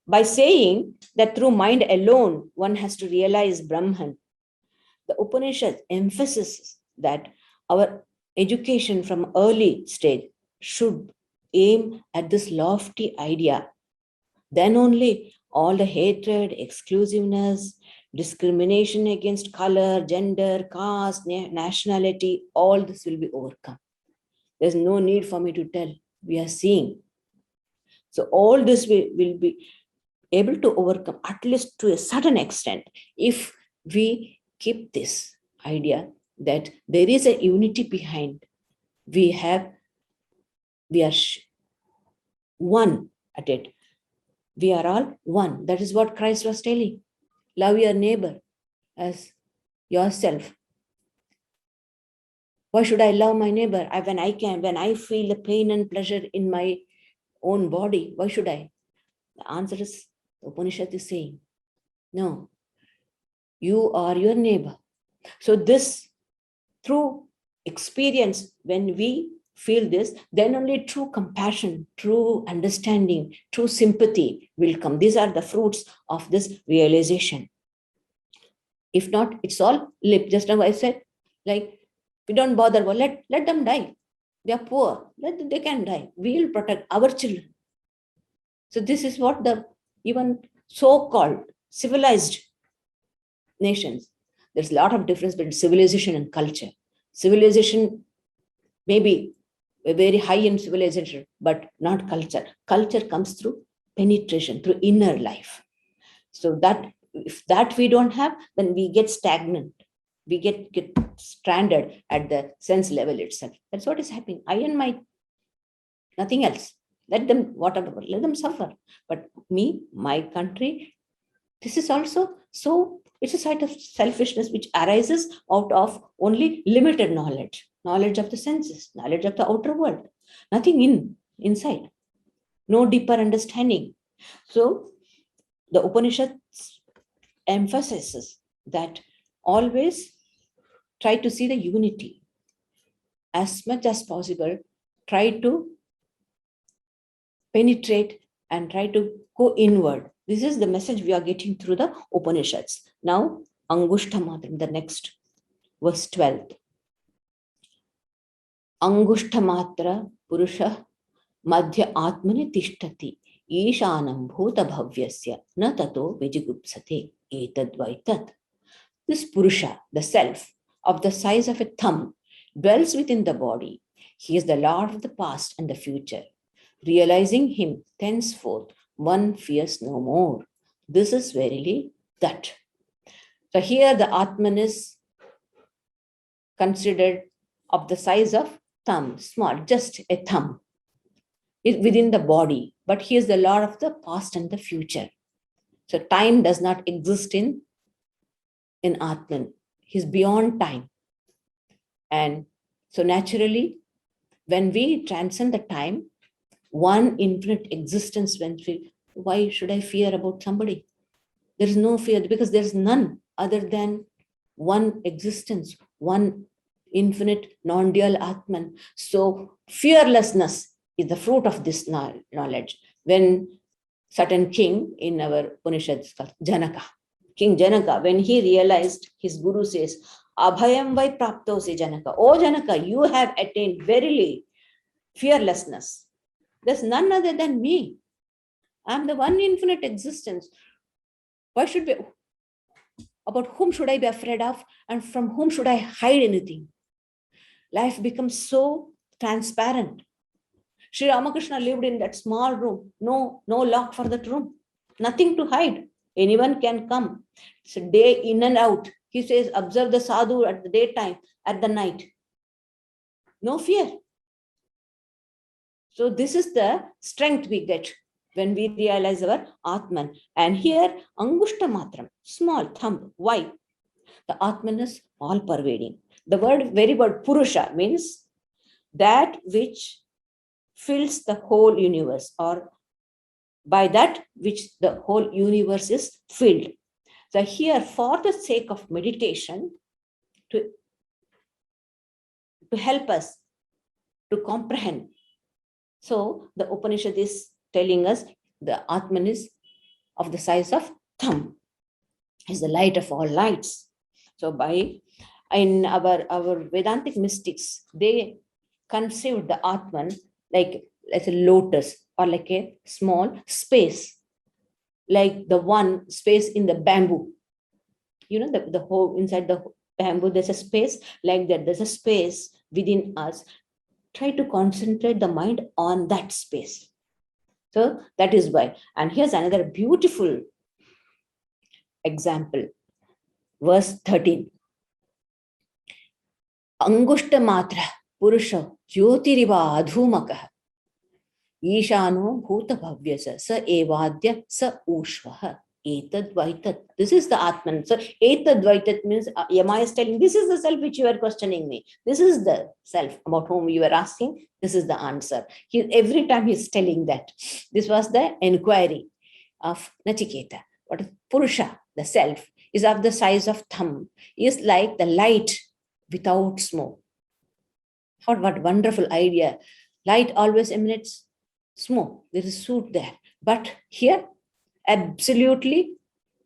by saying that through mind alone, one has to realize Brahman, the Upanishad emphasizes that our education from early stage should aim at this lofty idea. Then only all the hatred, exclusiveness, discrimination against color, gender, caste, nationality, all this will be overcome. There's no need for me to tell. We are seeing. So all this will be able to overcome, at least to a certain extent, if we keep this idea that there is a unity behind. We are one at it. We are all one. That is what Christ was telling. Love your neighbor as yourself. Why should I love my neighbor when I feel the pain and pleasure in my own body? Why should I? The answer is, the Upanishad is saying, no, you are your neighbor. So this, through experience, when we feel this, then only true compassion, true understanding, true sympathy will come. These are the fruits of this realization. If not, it's all lip. Just now I said, like, we don't bother. Well, let them die. They are poor. They can die. We will protect our children. So this is what the even so-called civilized nations. There's a lot of difference between civilization and culture. Civilization may be very high in civilization, but not culture. Culture comes through penetration, through inner life. So that if that we don't have, then we get stagnant. We get stranded at the sense level itself. That's what is happening. I and my, nothing else. Let them, whatever, let them suffer. But me, my country, this is also so, it's a side of selfishness which arises out of only limited knowledge of the senses, knowledge of the outer world, nothing inside, no deeper understanding. So the Upanishad emphasizes that always try to see the unity. As much as possible, try to penetrate and try to go inward. This is the message we are getting through the Upanishads. Now, Angushta Matram, the next verse 12. Angushthamatra purusha madhya atmani tishtati ishanam bhuta bhavyasya na tato vijigupsate etadvaitat. This purusha, the self, of the size of a thumb, dwells within the body. He is the Lord of the past and the future. Realizing him, thenceforth, one fears no more. This is verily that. So here the Atman is considered of the size of thumb, small, just a thumb within the body. But he is the Lord of the past and the future. So time does not exist in Atman. He's beyond time. And so naturally, when we transcend the time, one infinite existence, why should I fear about somebody? There is no fear because there's none other than one existence, one infinite non-dual Atman. So fearlessness is the fruit of this knowledge. When certain king in our Upanishads called Janaka, King Janaka, when he realized, his guru says, Abhayam vai praptosi Janaka. Oh Janaka, you have attained verily fearlessness. There's none other than me. I'm the one infinite existence. Why should we, about whom should I be afraid of, and from whom should I hide anything? Life becomes so transparent. Sri Ramakrishna lived in that small room, no lock for that room, nothing to hide. Anyone can come. It's a day in and out. He says, observe the sadhu at the daytime, at the night. No fear. So this is the strength we get when we realize our Atman. And here, Angushta Matram, small thumb. Why? The Atman is all pervading. The very word Purusha means that which fills the whole universe, or by that which the whole universe is filled. So here, for the sake of meditation, to help us to comprehend. So the Upanishad is telling us the Atman is of the size of thumb, is the light of all lights. So in our Vedantic mystics, they conceived the Atman like a lotus, or like a small space, like the one space in the bamboo. You know, the whole inside the bamboo, there's a space like that. There's a space within us. Try to concentrate the mind on that space. So that is why. And here's another beautiful example. Verse 13. Angushta matra purusha jyotiriva adhumakah Ishano bhuta bhavyasa sa evadya sa ushvaha etadvaitat. This is the Atman. So etadvaitat means Yama is telling, this is the self which you are questioning me. This is the self about whom you are asking. This is the answer. Every time he's telling that. This was the inquiry of Nachiketa. What is Purusha, the self, is of the size of thumb, is like the light without smoke. What wonderful idea. Light always emanates smoke. There is soot there. But here, absolutely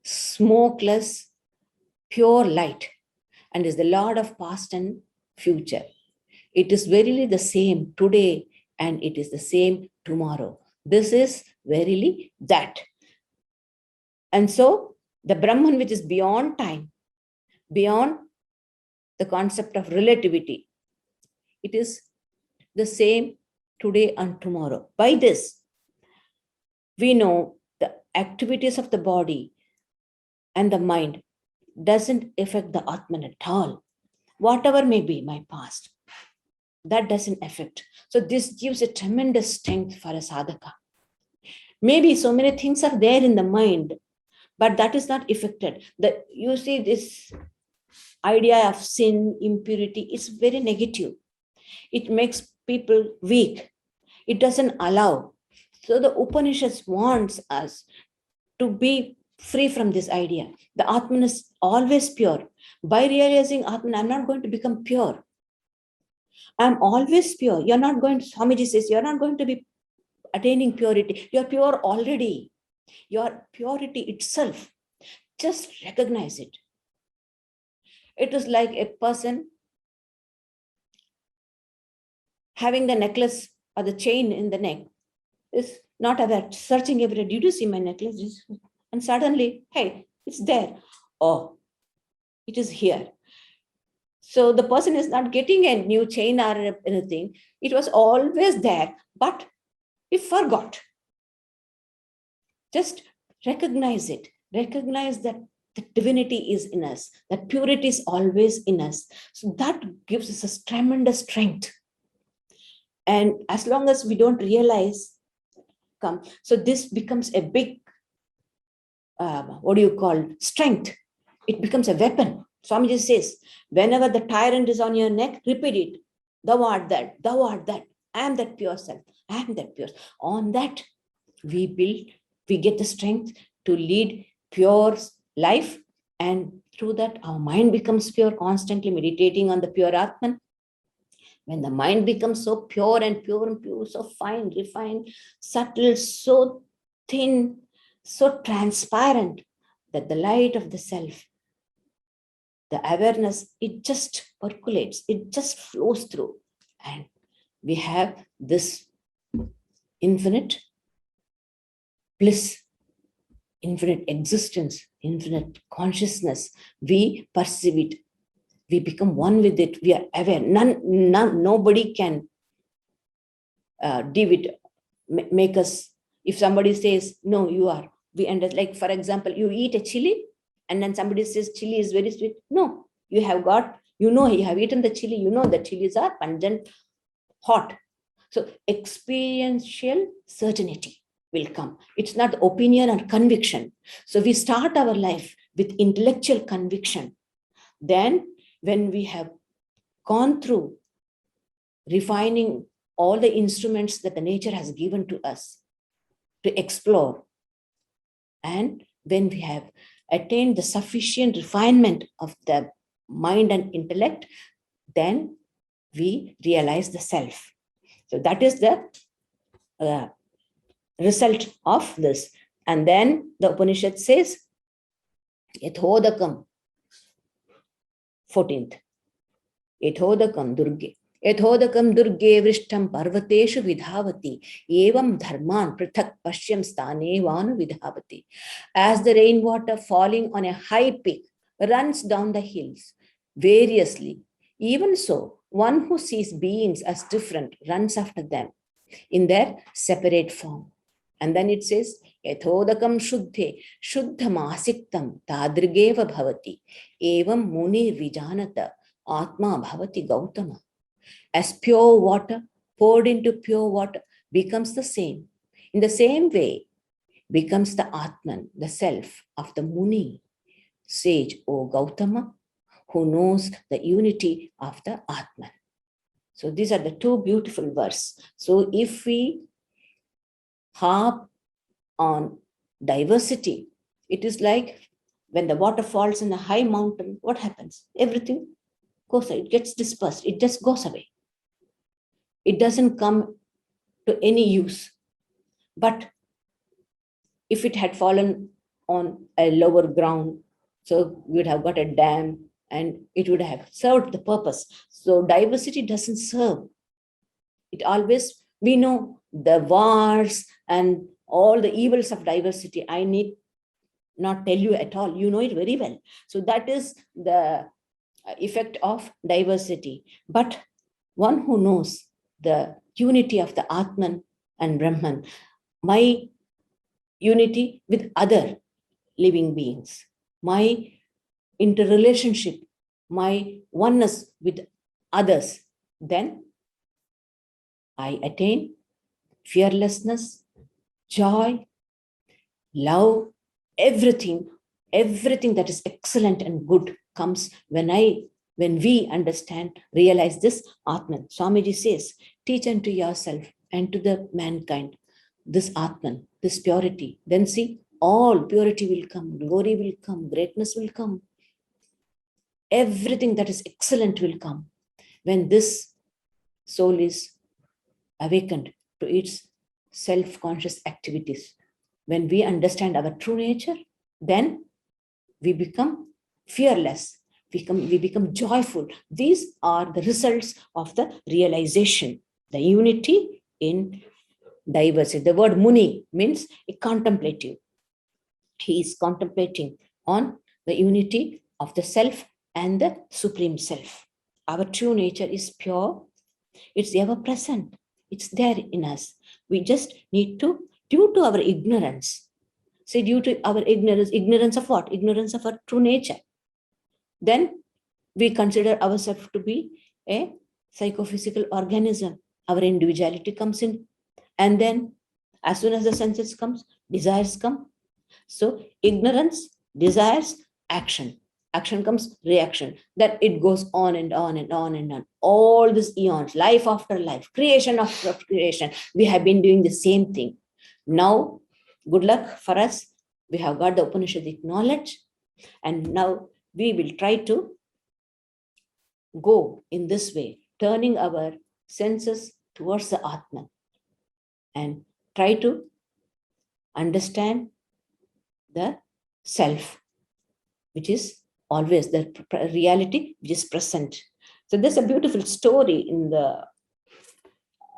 smokeless, pure light, and is the Lord of past and future. It is verily the same today, and it is the same tomorrow. This is verily that. And so the Brahman, which is beyond time, beyond the concept of relativity, it is the same today and tomorrow. By this, we know the activities of the body and the mind doesn't affect the Atman at all. Whatever may be my past, that doesn't affect. So this gives a tremendous strength for a sadhaka. Maybe so many things are there in the mind, but that is not affected. You see, this idea of sin, impurity is very negative. It makes people weak. It doesn't allow. So the Upanishads wants us to be free from this idea. The Atman is always pure. By realizing Atman, I'm not going to become pure. I'm always pure. You're not going to, Swamiji says, you're not going to be attaining purity. You're pure already. Your purity itself. Just recognize it. It is like a person having the necklace or the chain in the neck is not aware, searching everywhere. Did you see my necklace? And suddenly, hey, it's there. Oh, it is here. So the person is not getting a new chain or anything. It was always there, but he forgot. Just recognize it. Recognize that the divinity is in us, that purity is always in us. So that gives us a tremendous strength. And as long as we don't realize, so this becomes a big, strength. It becomes a weapon. Swamiji says, whenever the tyrant is on your neck, repeat it. Thou art that, thou art that. I am that pure self. I am that pure. On that, we get the strength to lead pure life. And through that, our mind becomes pure, constantly meditating on the pure Atman. When the mind becomes so pure and pure and pure, so fine, refined, subtle, so thin, so transparent, that the light of the self, the awareness, it just percolates, it just flows through. And we have this infinite bliss, infinite existence, infinite consciousness. We perceive it. We become one with it. We are aware. Nobody can make us. If somebody says, no, you are. We end like, for example, you eat a chili and then somebody says chili is very sweet. No, you have eaten the chili. You know the chilies are pungent, hot. So experiential certainty will come. It's not opinion or conviction. So we start our life with intellectual conviction. Then when we have gone through refining all the instruments that the nature has given to us to explore, and when we have attained the sufficient refinement of the mind and intellect, then we realize the self. So that is the result of this. And then the Upanishad says, Yathodakam, 14th, Yathodakam Durge. Yathodakam Durge Vrishtam Parvateshu Vidhavati, Evam Dharman Prithak Pashyam Stane Vanu Vidhavati. As the rainwater falling on a high peak runs down the hills variously, even so, one who sees beings as different runs after them in their separate form. And then it says, Yathodakam Shuddhe, Shuddhamasiktam Tadrigeva Bhavati, Evam Muni Vijanata, Atma Bhavati Gautama. As pure water poured into pure water becomes the same, in the same way becomes the Atman, the self of the Muni, sage, O Gautama, who knows the unity of the Atman. So these are the two beautiful verses. So if we harp on diversity, it is like when the water falls in a high mountain, what happens? Everything goes away, it gets dispersed, it just goes away. It doesn't come to any use. But if it had fallen on a lower ground, so we would have got a dam and it would have served the purpose. So diversity doesn't serve. It always, we know the wars and all the evils of diversity. I need not tell you at all. You know it very well. So that is the effect of diversity. But one who knows the unity of the Atman and Brahman, my unity with other living beings, my interrelationship, my oneness with others, then I attain fearlessness, joy, love, everything that is excellent and good comes when we understand, realize this Atman. Swamiji says, teach unto yourself and to the mankind this Atman, this purity. Then see, all purity will come, glory will come, greatness will come. Everything that is excellent will come when this soul is awakened to its self-conscious activities. When we understand our true nature, then we become fearless. we become joyful. These are the results of the realization, the unity in diversity. The word muni means a contemplative. He is contemplating on the unity of the self and the supreme self. Our true nature is pure. It's ever present. It's there in us. We just need to, due to our ignorance, say due to our ignorance of what? Ignorance of our true nature. Then we consider ourselves to be a psychophysical organism. Our individuality comes in. And then as soon as the senses comes, desires come. So ignorance, desires, action. Action comes reaction. That it goes on and on and on and on. All these eons, life after life, creation after creation, we have been doing the same thing. Now, good luck for us. We have got the Upanishadic knowledge. And now we will try to go in this way, turning our senses towards the Atman and try to understand the self, which is always the reality, which is present. So there's a beautiful story in the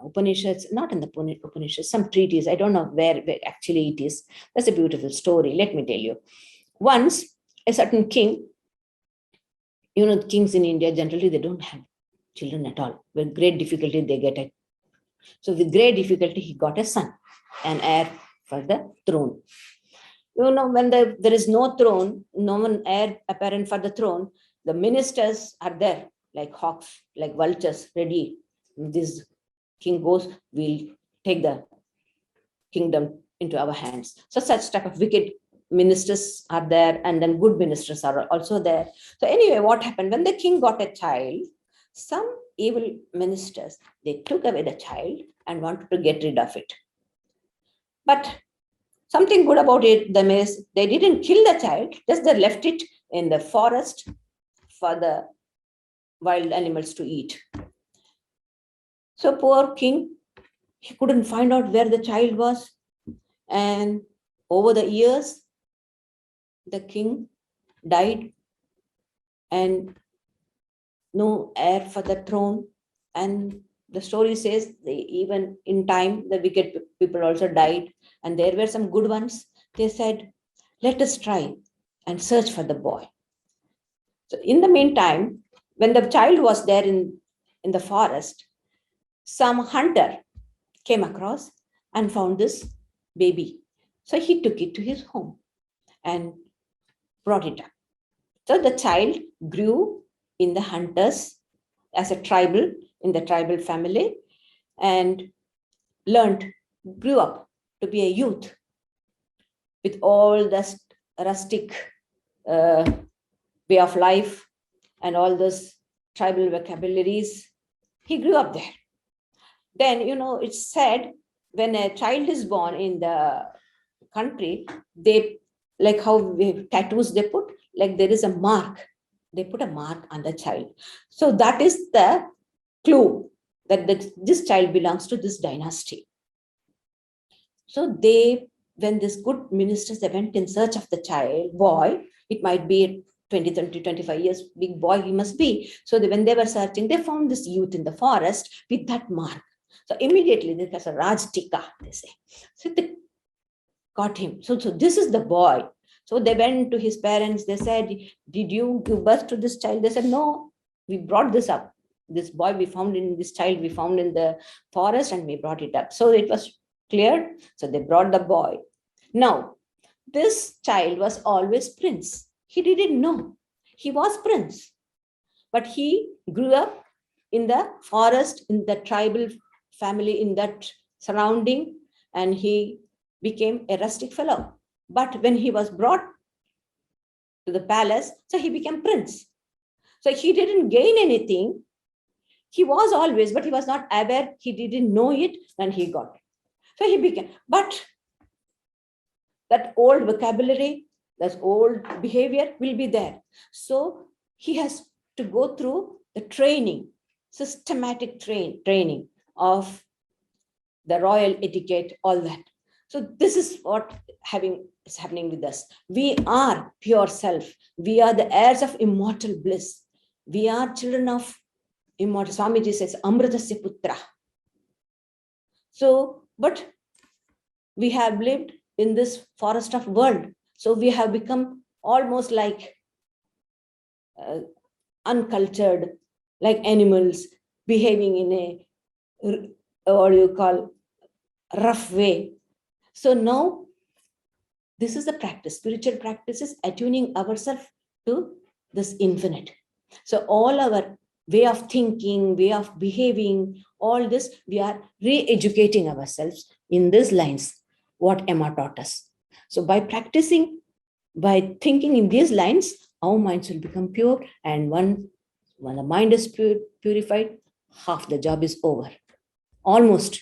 Upanishads, not in the Upanishads, some treatise. I don't know where actually it is. That's a beautiful story. Let me tell you. Once a certain king, you know, kings in India, generally, they don't have children at all. With great difficulty, they get it. So with great difficulty, he got a son, an heir for the throne. You know, when there is no throne, no one heir apparent for the throne, the ministers are there, like hawks, like vultures, ready. This king goes, we'll take the kingdom into our hands. So such type of wicked ministers are there, and then good ministers are also there. So anyway, what happened? When the king got a child, some evil ministers, they took away the child and wanted to get rid of it. But something good about it, them is they didn't kill the child, just they left it in the forest for the wild animals to eat. So poor king, he couldn't find out where the child was. And over the years, the king died and no heir for the throne. And the story says even in time, the wicked people also died. And there were some good ones. They said, let us try and search for the boy. So in the meantime, when the child was there in the forest, some hunter came across and found this baby. So he took it to his home and brought it up. So the child grew in the hunters as a tribal, in the tribal family, and grew up to be a youth with all the rustic way of life and all those tribal vocabularies. He grew up there. Then, you know, it's said when a child is born in the country, they, like how tattoos they put, like there is a mark. They put a mark on the child. So that is the clue that this child belongs to this dynasty. So when this good ministers, they went in search of the child, boy, it might be 20, 30, 25 years, big boy he must be. So when they were searching, they found this youth in the forest with that mark. So immediately there's a Raj Tika, they say. So they got him. So this is the boy. So they went to his parents. They said, did you give birth to this child? They said, no, we brought this up. This boy this child we found in the forest and we brought it up. So it was clear. So they brought the boy. Now, this child was always prince. He didn't know. He was prince. But he grew up in the forest, in the tribal family, in that surrounding, and he became a rustic fellow. But when he was brought to the palace, so he became prince. So he didn't gain anything. He was always, but he was not aware. He didn't know it when he got it. So he became, but that old vocabulary, that old behavior will be there. So he has to go through the training, systematic training of the royal etiquette, all that. So this is what is happening with us. We are pure self. We are the heirs of immortal bliss. We are children of immortal. Swamiji says, Amritasya Putra. So, but we have lived in this forest of world. So we have become almost like uncultured, like animals, behaving in a, what do you call, rough way. So now, this is the practice. Spiritual practice is attuning ourselves to this infinite. So all our way of thinking, way of behaving, all this, we are re-educating ourselves in these lines, what Emma taught us. So by practicing, by thinking in these lines, our minds will become pure, and when the mind is purified, half the job is over. Almost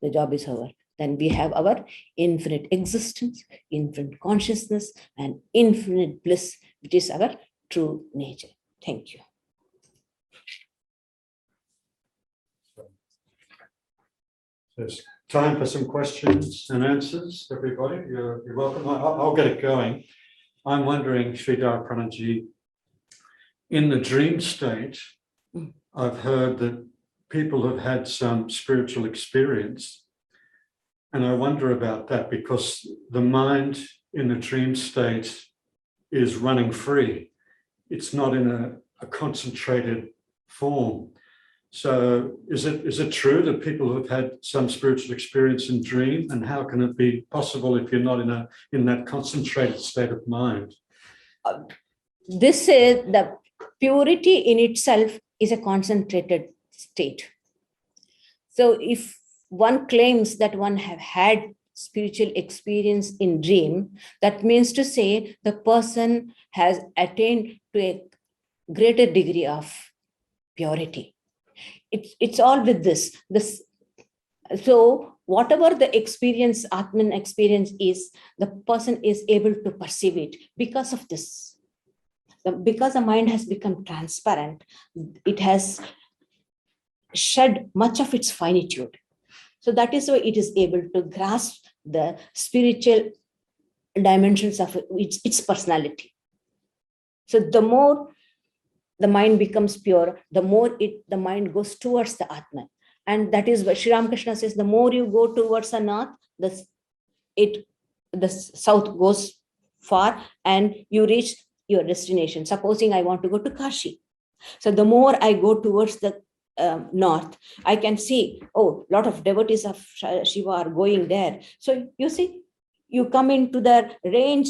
the job is over. Then we have our infinite existence, infinite consciousness, and infinite bliss, which is our true nature. Thank you. There's time for some questions and answers, everybody. You're welcome. I'll get it going. I'm wondering, Sridharaprana ji, in the dream state, I've heard that people have had some spiritual experience. And I wonder about that because the mind in the dream state is running free. It's not in a concentrated form. So is it true that people have had some spiritual experience in dream? And how can it be possible if you're not in that concentrated state of mind? This is the purity in itself is a concentrated state. So if one claims that one have had spiritual experience in dream, that means to say the person has attained to a greater degree of purity. It's all with this. So whatever the experience, Atman experience is, the person is able to perceive it because of this. Because the mind has become transparent, it has shed much of its finitude. So that is why it is able to grasp the spiritual dimensions of its personality. So the more the mind becomes pure, the more the mind goes towards the Atman. And that is what Sri Ramakrishna says, the more you go towards the north, the south goes far and you reach your destination. Supposing I want to go to Kashi. So the more I go towards the north, I can see, oh, a lot of devotees of Shiva are going there. So you see, you come into the range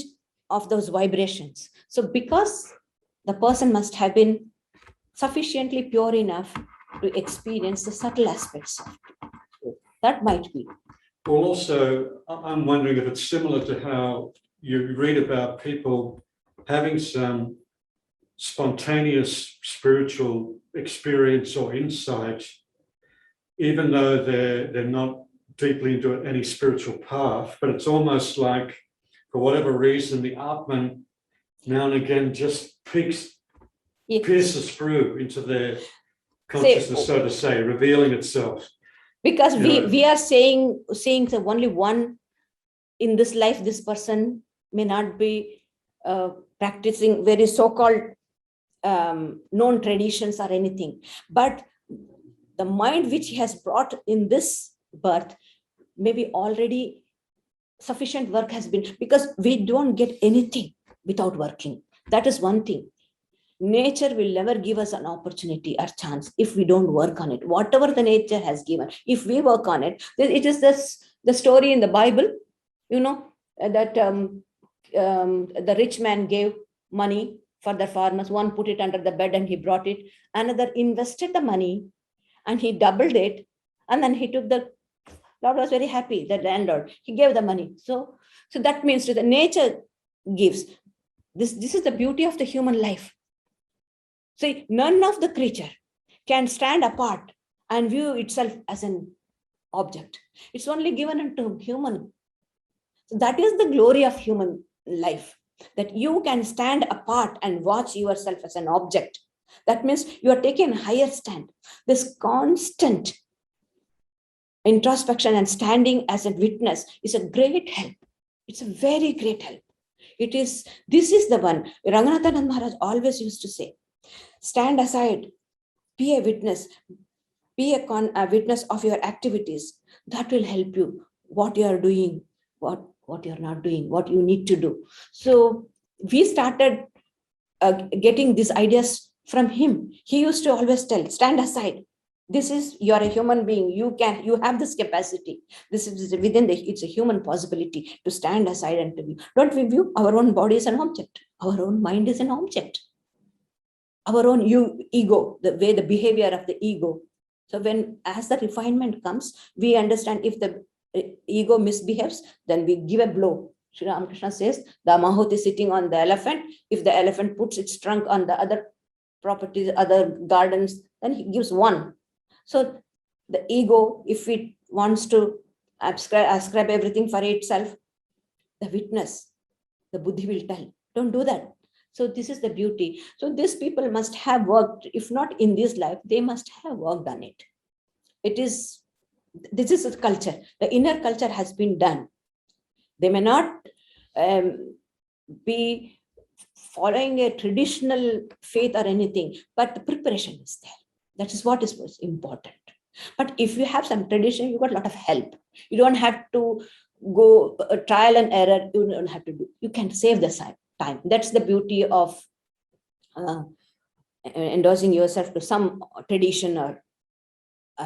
of those vibrations. So because the person must have been sufficiently pure enough to experience the subtle aspects of it. That might be. Well, also, I'm wondering if it's similar to how you read about people having some spontaneous spiritual experience or insight, even though they're not deeply into any spiritual path, but it's almost like, for whatever reason, the Atman now and again just pierces through into their consciousness, so to say, revealing itself. Because we are saying that only one in this life, this person may not be practicing very so-called known traditions or anything, but the mind which he has brought in this birth, maybe already sufficient work has been, because we don't get anything without working. That is one thing. Nature will never give us an opportunity or chance if we don't work on it. Whatever the nature has given, if we work on it, it is the story in the Bible, that the rich man gave money for the farmers. One put it under the bed and he brought it. Another invested the money and he doubled it. And then he took the Lord was very happy, the landlord. He gave the money. So that means to the nature gives. This is the beauty of the human life. See, none of the creature can stand apart and view itself as an object. It's only given unto human. So that is the glory of human life, that you can stand apart and watch yourself as an object. That means you are taking a higher stand. This constant introspection and standing as a witness is a great help. It's a very great help. This is the one Ranganathanand Maharaj always used to say, stand aside, be a witness, be a witness of your activities. That will help you, what you are doing, what you're not doing, what you need to do. So we started getting these ideas from him. He used to always tell, stand aside. You're a human being. You have this capacity. This is it's a human possibility to stand aside and to view. Don't we view our own body as an object? Our own mind is an object. Our own ego, the behavior of the ego. So as the refinement comes, we understand if the ego misbehaves, then we give a blow. Sri Ramakrishna says, the Mahut is sitting on the elephant. If the elephant puts its trunk on the other properties, other gardens, then he gives one. So the ego, if it wants to ascribe everything for itself, the witness, the buddhi will tell, don't do that. So this is the beauty. So these people must have worked, if not in this life, they must have worked on it. This is a culture. The inner culture has been done. They may not be following a traditional faith or anything, but the preparation is there. That is what is most important. But if you have some tradition, you got a lot of help. You don't have to go trial and error. You don't have to do. You can save the time. That's the beauty of endorsing yourself to some tradition or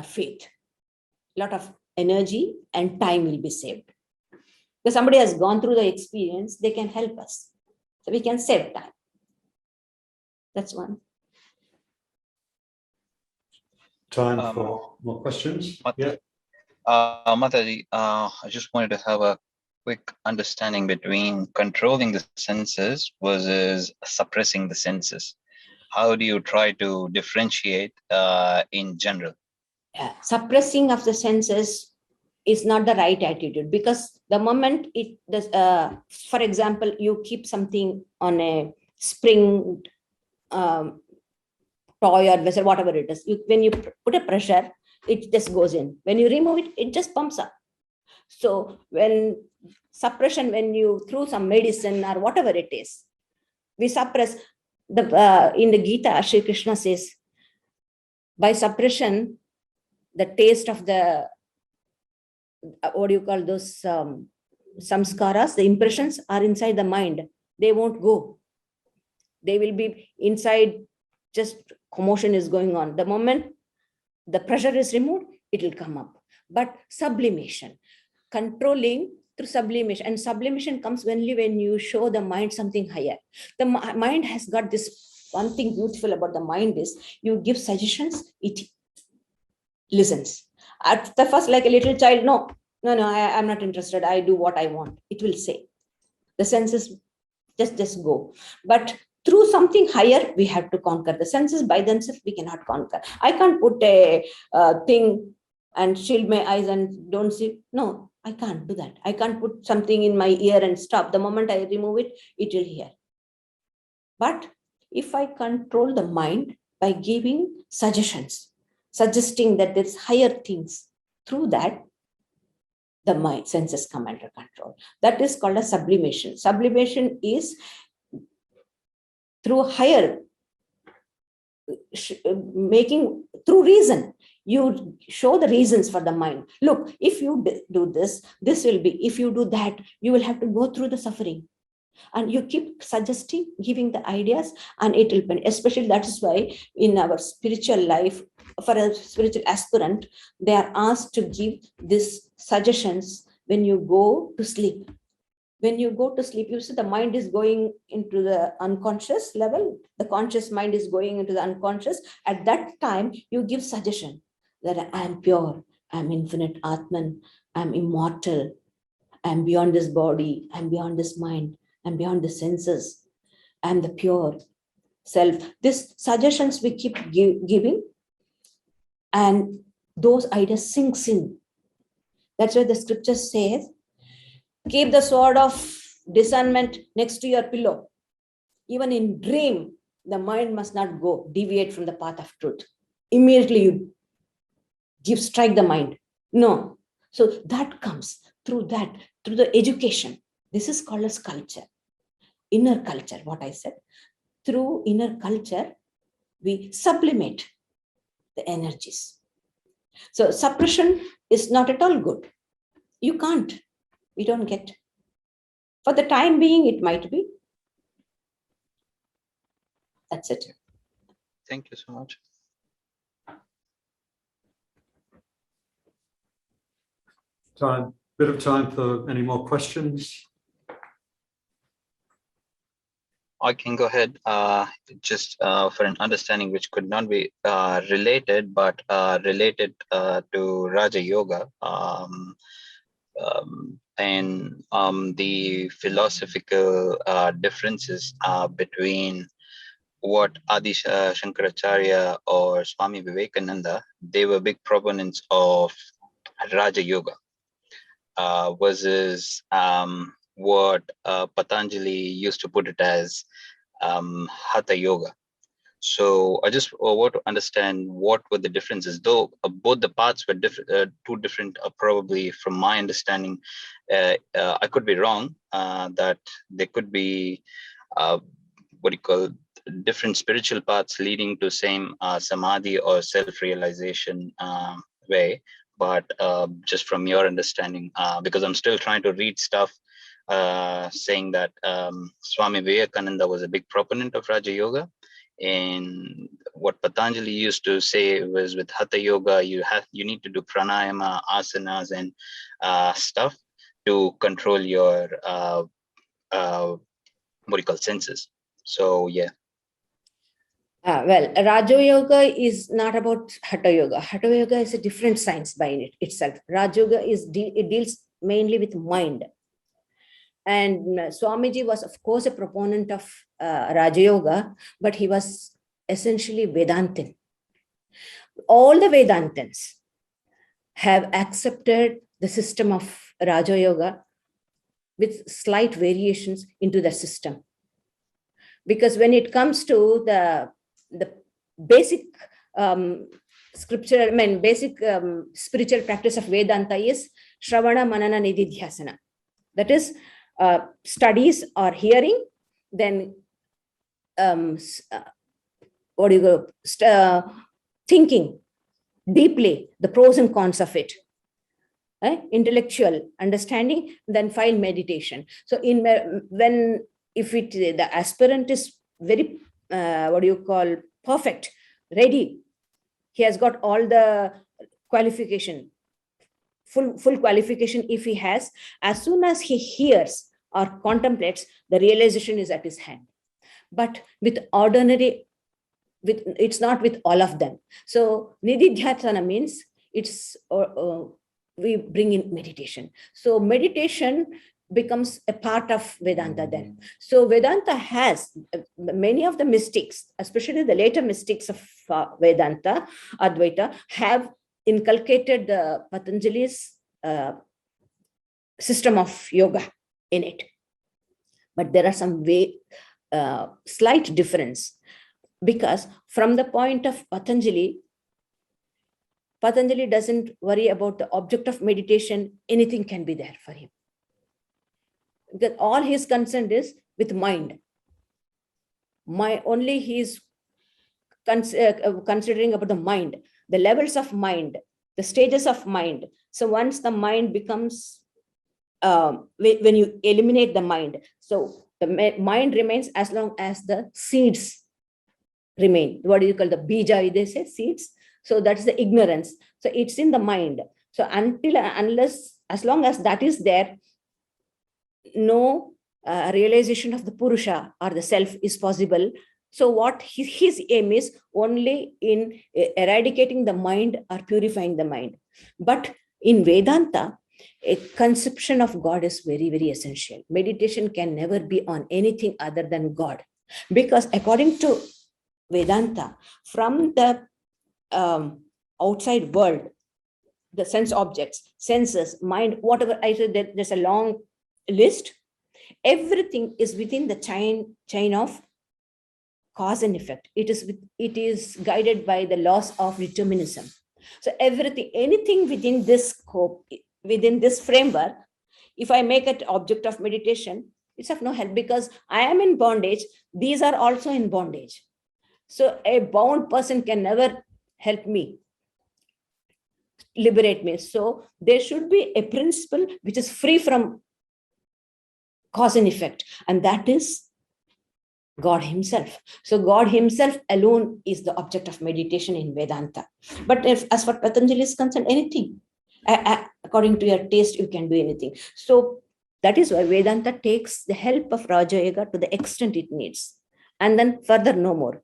faith. A lot of energy and time will be saved. Because somebody has gone through the experience, they can help us. So we can save time. That's one. Time for more questions. Yeah. Mataji, I just wanted to have a quick understanding between controlling the senses versus suppressing the senses. How do you try to differentiate in general? Suppressing of the senses is not the right attitude, because the moment it does, for example, you keep something on a spring toy or vessel, whatever it is, when you put a pressure, it just goes in. When you remove it, it just pumps up. So when suppression, when you throw some medicine or whatever it is, we suppress. In the Gita, Sri Krishna says, by suppression, the taste of the, what do you call those samskaras, the impressions are inside the mind. They won't go. They will be inside, just commotion is going on. The moment the pressure is removed, it will come up. But sublimation, controlling through sublimation, and sublimation comes only when you show the mind something higher. The mind has got this one thing beautiful about the mind is, you give suggestions, it listens. At the first, like a little child, no, I'm not interested. I do what I want. It will say. The senses just go. But through something higher, we have to conquer. The senses by themselves, we cannot conquer. I can't put a thing and shield my eyes and don't see. No, I can't do that. I can't put something in my ear and stop. The moment I remove it, it will hear. But if I control the mind by giving suggestions, suggesting that there's higher things, through that, the mind senses come under control. That is called a sublimation. Sublimation is through higher, making through reason. You show the reasons for the mind. Look, if you do this, this will be. If you do that, you will have to go through the suffering. And you keep suggesting, giving the ideas, and it will be. Especially that is why in our spiritual life, for a spiritual aspirant, they are asked to give these suggestions when you go to sleep. When you go to sleep, you see the mind is going into the unconscious level. The conscious mind is going into the unconscious. At that time, you give suggestion that I am pure, I am infinite Atman, I am immortal, I am beyond this body, I am beyond this mind, I am beyond the senses, I am the pure self. These suggestions we keep giving, and those ideas sinks in. That's why the scripture says, keep the sword of discernment next to your pillow. Even in dream, the mind must not go, deviate from the path of truth. Immediately you strike the mind. No. So that comes through the education. This is called as culture, inner culture, what I said. Through inner culture, we sublimate the energies. So suppression is not at all good. You can't. We don't get. For the time being, it might be. That's it. Thank you so much. Bit of time for any more questions. I can go ahead, just for an understanding which could not be related, but related to Raja Yoga and the philosophical differences between what Adi Shankaracharya or Swami Vivekananda, they were big proponents of Raja Yoga versus what Patanjali used to put it as Hatha Yoga. So I just want to understand what were the differences, though both the paths were two different, probably from my understanding. I could be wrong, that there could be what do you call different spiritual paths leading to same samadhi or self-realization way. But just from your understanding, because I'm still trying to read stuff saying that Swami Vivekananda was a big proponent of Raja Yoga. And what Patanjali used to say was with Hatha Yoga, you need to do pranayama, asanas, and stuff to control your senses. So yeah. Well, Raja Yoga is not about Hatha Yoga. Hatha Yoga is a different science by itself. Raja Yoga it deals mainly with mind. And Swamiji was, of course, a proponent of Raja Yoga, but he was essentially Vedantin. All the Vedantins have accepted the system of Raja Yoga with slight variations into the system. Because when it comes to the basic scripture, basic spiritual practice of Vedanta is Shravana, Manana, Nididhyasana. That is studies or hearing, then thinking deeply the pros and cons of it, intellectual understanding, then final meditation. So if the aspirant is very perfect, ready, he has got all the qualification, full qualification. If he has, as soon as he hears or contemplates, the realization is at his hand. But with ordinary, it's not with all of them. So nididhyasana means it's we bring in meditation. So meditation becomes a part of Vedanta then. So Vedanta has many of the mystics, especially the later mystics of Vedanta, Advaita, have inculcated the Patanjali's system of yoga in it. But there are some slight difference, because from the point of Patanjali doesn't worry about the object of meditation. Anything can be there for him. Because all his concern is with mind. Only he is considering about the mind, the levels of mind, the stages of mind. So once the mind becomes, when you eliminate the mind, so the mind remains as long as the seeds remain. What do you call the bija? They say seeds. So that's the ignorance. So it's in the mind. So as long as that is there, no realization of the Purusha or the self is possible. So what his aim is only in eradicating the mind or purifying the mind. But in Vedanta, a conception of God is very, very essential. Meditation can never be on anything other than God. Because according to Vedanta, from the outside world, the sense objects, senses, mind, whatever, I said that there's a long list. Everything is within the chain of cause and effect. It is guided by the laws of determinism. So everything, anything within this scope, within this framework, if I make it object of meditation, it's of no help because I am in bondage. These are also in bondage. So a bound person can never help me, liberate me. So there should be a principle which is free from cause and effect, and that is God himself. So God himself alone is the object of meditation in Vedanta. But as for Patanjali is concerned, anything, according to your taste, you can do anything. So that is why Vedanta takes the help of Raja Yoga to the extent it needs, and then further no more.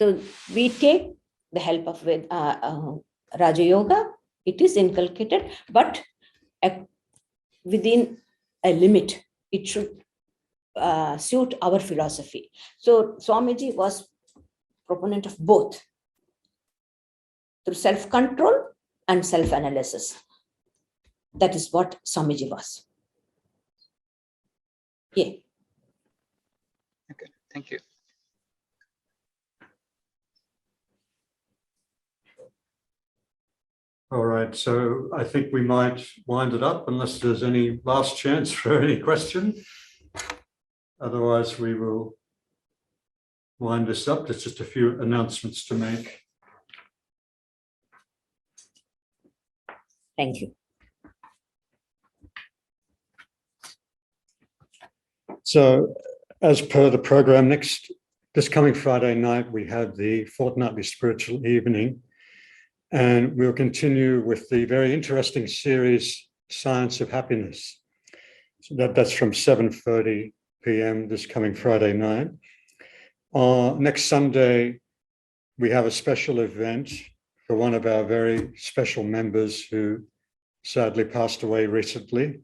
So we take the help of Raja Yoga. It is inculcated, but within a limit. It should suit our philosophy. So Swamiji was proponent of both, through self-control and self-analysis. That is what Swamiji was. Yeah. Okay, thank you. All right, so I think we might wind it up unless there's any last chance for any question. Otherwise, we will wind this up. There's just a few announcements to make. Thank you. So as per the program, this coming Friday night, we have the fortnightly spiritual evening, and we'll continue with the very interesting series, Science of Happiness. So that's from 7:30 p.m. this coming Friday night. Next Sunday, we have a special event for one of our very special members who sadly passed away recently.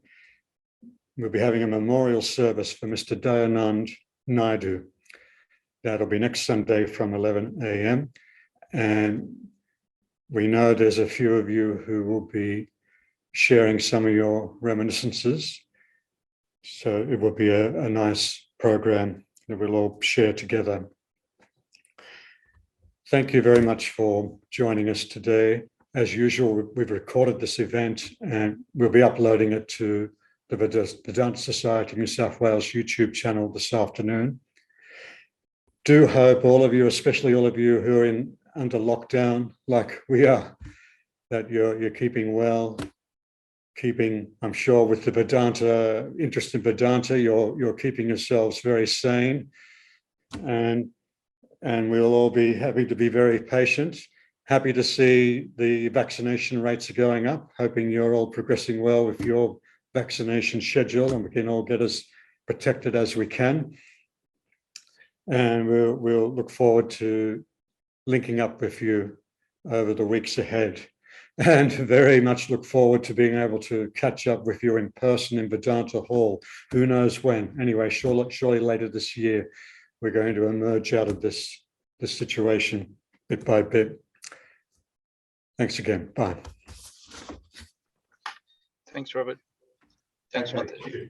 We'll be having a memorial service for Mr. Dayanand Naidu. That'll be next Sunday from 11 a.m. And we know there's a few of you who will be sharing some of your reminiscences. So it will be a nice program that we'll all share together. Thank you very much for joining us today. As usual, we've recorded this event and we'll be uploading it to the Vedanta Society New South Wales YouTube channel this afternoon. Do hope all of you, especially all of you who are under lockdown like we are, that you're keeping well, keeping, I'm sure with the Vedanta, interest in Vedanta, you're keeping yourselves very sane, and we'll all be happy to be very patient. Happy to see the vaccination rates are going up, hoping you're all progressing well with your vaccination schedule and we can all get as protected as we can. And we'll look forward to linking up with you over the weeks ahead, and very much look forward to being able to catch up with you in person in Vedanta Hall. Who knows when? Anyway, surely later this year, we're going to emerge out of this situation bit by bit. Thanks again. Bye. Thanks, Robert. Thanks, Mataji.